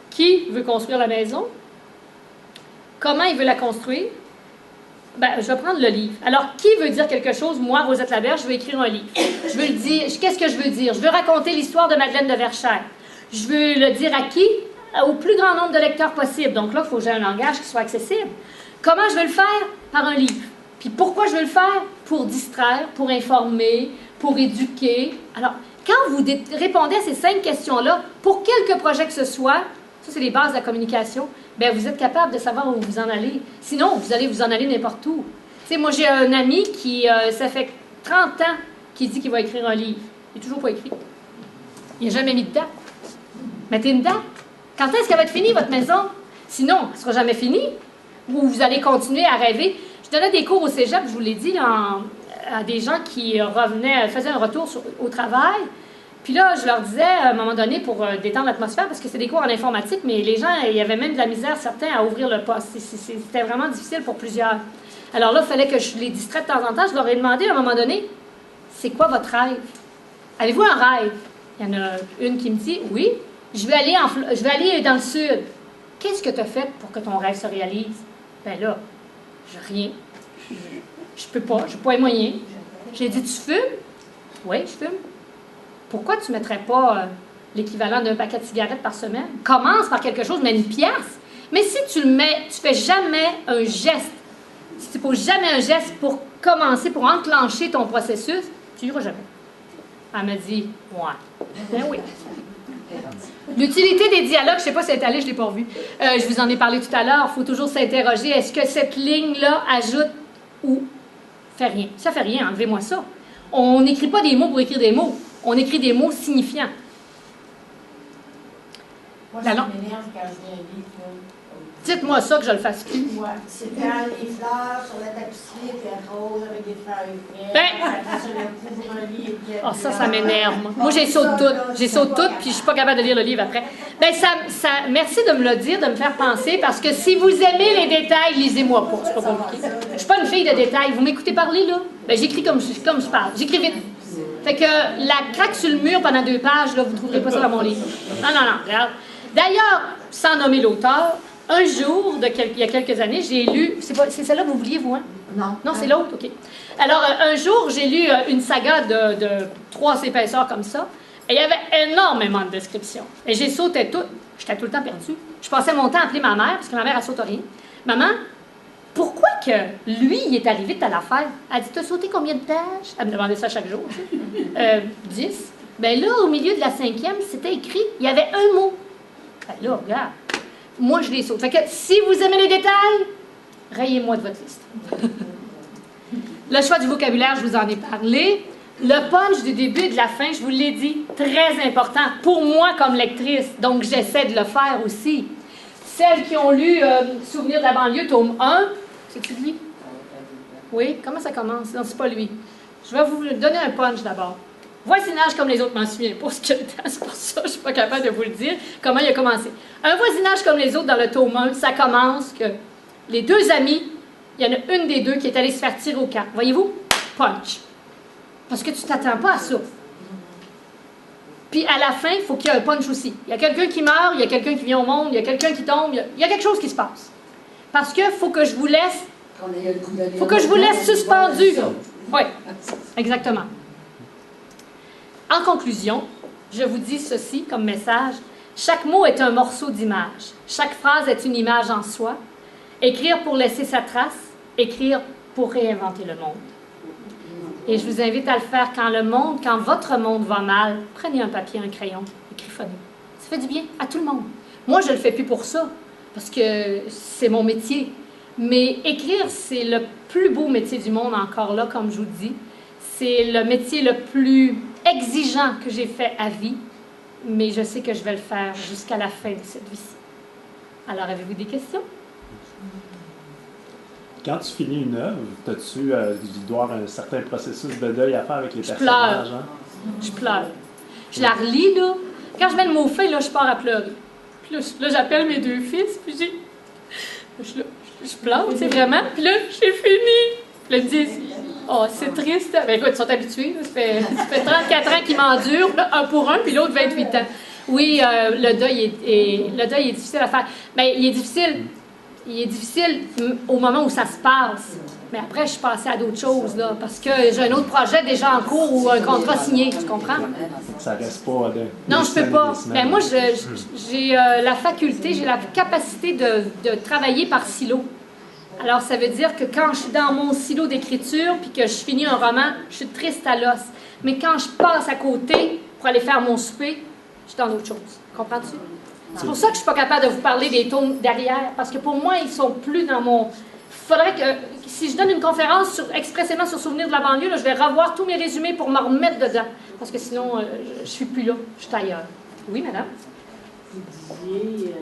Qui veut construire la maison? Comment il veut la construire? Ben, je vais prendre le livre. Alors, qui veut dire quelque chose? Moi, Rosette Laberge, je veux écrire un livre. Je veux le dire. Qu'est-ce que je veux dire? Je veux raconter l'histoire de Madeleine de Verchères. Je veux le dire à qui? Au plus grand nombre de lecteurs possible. Donc là, il faut que j'ai un langage qui soit accessible. Comment je veux le faire? Par un livre. Puis pourquoi je veux le faire? Pour distraire, pour informer, pour éduquer. Alors, quand vous répondez à ces 5 questions-là, pour quelque projet que ce soit, ça, c'est les bases de la communication, bien, vous êtes capable de savoir où vous en allez. Sinon, vous allez vous en aller n'importe où. Tu sais, moi, j'ai un ami qui, ça fait 30 ans qu'il dit qu'il va écrire un livre. Il n'est toujours pas écrit. Il n'a jamais mis de date. Mettez une date. Quand est-ce qu'elle va être finie, votre maison? Sinon, elle ne sera jamais finie. Ou vous allez continuer à rêver. Je donnais des cours au cégep, je vous l'ai dit, à des gens qui revenaient, faisaient un retour au travail. Puis là, je leur disais, à un moment donné, pour détendre l'atmosphère, parce que c'est des cours en informatique, mais les gens, il y avait même de la misère, certains, à ouvrir le poste. C'était vraiment difficile pour plusieurs. Alors là, il fallait que je les distrais de temps en temps. Je leur ai demandé, à un moment donné, c'est quoi votre rêve? Avez-vous un rêve? Il y en a une qui me dit, oui, je vais aller dans le sud. Qu'est-ce que tu as fait pour que ton rêve se réalise? Ben là, rien. Je peux pas, je n'ai pas les moyens. J'ai dit, tu fumes? Oui, je fume. Pourquoi tu ne mettrais pas l'équivalent d'un paquet de cigarettes par semaine? Commence par quelque chose, mets une pièce. Mais si tu le mets, tu ne fais jamais un geste. Si tu ne poses jamais un geste pour commencer, pour enclencher ton processus, tu n'iras jamais. Elle m'a dit, ouais. Ben oui. L'utilité des dialogues, je ne sais pas si c'est allé, je ne l'ai pas vu. Je vous en ai parlé tout à l'heure. Il faut toujours s'interroger. Est-ce que cette ligne-là ajoute ou fait rien? Ça fait rien, enlevez-moi ça. On n'écrit pas des mots pour écrire des mots. On écrit des mots signifiants. Moi, ça m'énerve quand je lis un livre. Dites-moi ça que je le fasse plus. Ouais, c'est quand les fleurs sur la tapisserie, puis un rose avec des fleurs après, sur le couvre-lit. Oh, ça m'énerve. Moi, j'ai saute toutes. J'ai saute toutes, puis je suis pas capable de lire le livre après. Ben, merci de me le dire, de me faire penser, parce que si vous aimez les détails, lisez-moi pas. C'est pas compliqué. Je suis pas une fille de détails. Vous m'écoutez parler, là? Ben, j'écris comme je parle. J'écris vite. Fait que la craque sur le mur pendant 2 pages, là, vous ne trouverez pas ça dans mon livre. Non, regarde. D'ailleurs, sans nommer l'auteur, un jour, il y a quelques années, j'ai lu... C'est celle-là que vous vouliez, vous, hein? Non. Non, c'est l'autre, OK. Alors, un jour, j'ai lu une saga de 3 épaisseurs comme ça, et il y avait énormément de descriptions. Et j'ai sauté tout. J'étais tout le temps perdue. Je passais mon temps à appeler ma mère, parce que ma mère, elle saute rien. Maman, pourquoi que lui, il est arrivé de telle affaire? Elle dit, t'as sauté combien de pages? Elle me demandait ça chaque jour. 10. Ben là, au milieu de la 5e, c'était écrit, il y avait un mot. Ben là, regarde. Moi, je les saute. Fait que si vous aimez les détails, rayez-moi de votre liste. Le choix du vocabulaire, je vous en ai parlé. Le punch du début et de la fin, je vous l'ai dit, très important pour moi comme lectrice. Donc, j'essaie de le faire aussi. Celles qui ont lu Souvenirs de la banlieue, tome 1, c'est-tu lui? Oui? Comment ça commence? Non, c'est pas lui. Je vais vous donner un punch d'abord. Voisinage comme les autres, m'en souviens pas ce qu'il y a dedans, c'est pour ça que je ne suis pas capable de vous le dire, comment il a commencé. Un voisinage comme les autres dans le tome 1, ça commence que les 2 amis, il y en a une des 2 qui est allée se faire tirer au camp. Voyez-vous? Punch. Parce que tu ne t'attends pas à ça. Puis à la fin, il faut qu'il y ait un punch aussi. Il y a quelqu'un qui meurt, il y a quelqu'un qui vient au monde, il y a quelqu'un qui tombe, il y a quelque chose qui se passe. Parce que faut que je vous laisse... faut que je vous laisse suspendu. Oui, exactement. En conclusion, je vous dis ceci comme message. Chaque mot est un morceau d'image. Chaque phrase est une image en soi. Écrire pour laisser sa trace. Écrire pour réinventer le monde. Et je vous invite à le faire quand votre monde va mal. Prenez un papier, un crayon, écrivez. Ça fait du bien à tout le monde. Moi, je ne le fais plus pour ça, parce que c'est mon métier. Mais écrire, c'est le plus beau métier du monde, encore là, comme je vous dis. C'est le métier le plus exigeant que j'ai fait à vie, mais je sais que je vais le faire jusqu'à la fin de cette vie-ci. Alors, avez-vous des questions? Quand tu finis une œuvre, il doit y avoir un certain processus de deuil à faire avec les personnages. Hein? Je pleure. Je la relis, là. Quand je mets le mot fin, là, je pars à pleurer. Puis là, j'appelle mes 2 fils, puis je pleure, tu sais, vraiment. Puis là, j'ai fini. Puis là, ils me disent, oh, c'est triste. Ben écoute, ils sont habitués. Là. Ça fait 34 ans qu'ils m'endurent, un pour un, puis l'autre 28 ans. Oui, le deuil est difficile à faire. Mais il est difficile au moment où ça se passe. Mais après, je suis passée à d'autres choses, là, parce que j'ai un autre projet déjà en cours ou un contrat signé, tu comprends? Ça reste pas de... Non, je peux pas. Mais moi, j'ai la faculté, j'ai la capacité de travailler par silo. Alors, ça veut dire que quand je suis dans mon silo d'écriture puis que je finis un roman, je suis triste à l'os. Mais quand je passe à côté pour aller faire mon souper, je suis dans d'autres choses. Comprends-tu? C'est pour ça que je ne suis pas capable de vous parler des tomes derrière, parce que pour moi, ils ne sont plus dans mon... Il faudrait que, si je donne une conférence expressément sur Souvenirs de la banlieue, là, je vais revoir tous mes résumés pour me remettre dedans, parce que sinon, je ne suis plus là, je suis ailleurs. Oui, madame? Vous disiez,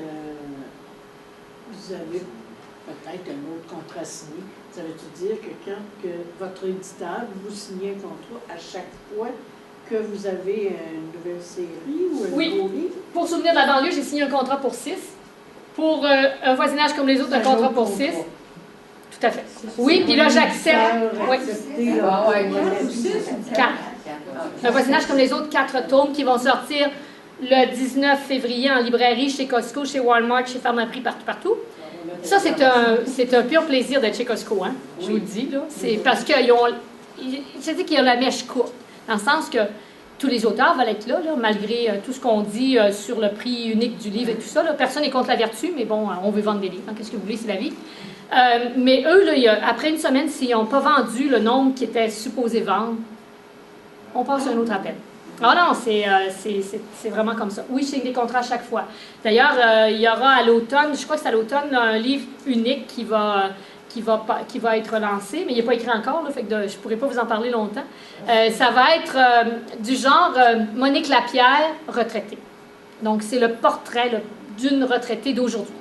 vous avez peut-être un autre contrat signé. Ça veut dire que quand votre éditeur vous signez un contrat à chaque fois que vous avez une nouvelle série ou un nouveau livre? Pour Souvenirs de la banlieue, j'ai signé un contrat pour 6. Pour Un voisinage comme les autres, un contrat pour 6. Tout à fait. Oui, puis là, j'accepte. Oui. 4. Un voisinage comme les autres, 4 tomes qui vont sortir le 19 février en librairie, chez Costco, chez Walmart, chez Pharmaprix, partout. Ça, c'est un pur plaisir d'être chez Costco, hein? Je vous le dis, là. C'est parce qu'ils ont... C'est-à-dire qu'ils ont la mèche courte. Dans le sens que tous les auteurs veulent être là, malgré tout ce qu'on dit sur le prix unique du livre et tout ça. Là. Personne n'est contre la vertu, mais bon, on veut vendre des livres. Hein, qu'est-ce que vous voulez, c'est la vie. Mais eux, là, après une semaine, s'ils n'ont pas vendu le nombre qu'ils étaient supposés vendre, on passe à un autre appel. Ah non, c'est vraiment comme ça. Oui, je signe des contrats à chaque fois. D'ailleurs, il y aura à l'automne, je crois que c'est à l'automne, un livre unique qui va être lancé, mais il n'est pas écrit encore, là, fait que je ne pourrai pas vous en parler longtemps. Ça va être du genre Monique Lapierre, retraitée. Donc, c'est le portrait d'une retraitée d'aujourd'hui.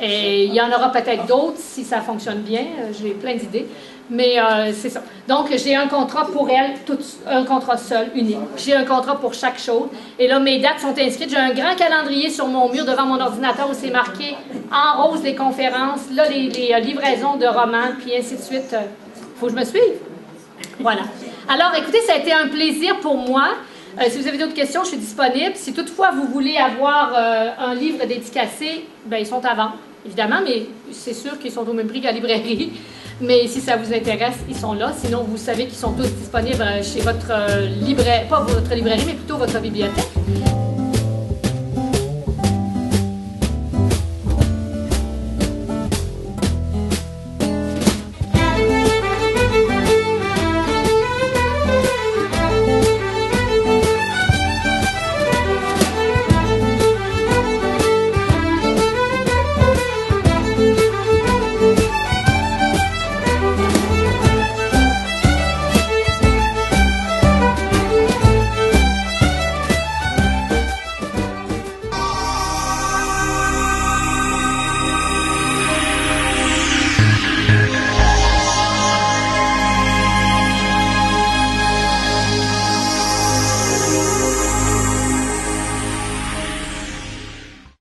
Et il y en aura peut-être d'autres si ça fonctionne bien. J'ai plein d'idées. Mais c'est ça. Donc, j'ai un contrat pour elle, un contrat seul, unique. J'ai un contrat pour chaque chose. Et là, mes dates sont inscrites. J'ai un grand calendrier sur mon mur devant mon ordinateur où c'est marqué en rose les conférences, là, les livraisons de romans, puis ainsi de suite. Faut que je me suive. Voilà. Alors, écoutez, ça a été un plaisir pour moi. Si vous avez d'autres questions, je suis disponible. Si toutefois vous voulez avoir un livre dédicacé, bien, ils sont à vendre, évidemment, mais c'est sûr qu'ils sont au même prix qu'à la librairie. Mais si ça vous intéresse, ils sont là. Sinon, vous savez qu'ils sont tous disponibles chez votre librairie, pas votre librairie, mais plutôt votre bibliothèque.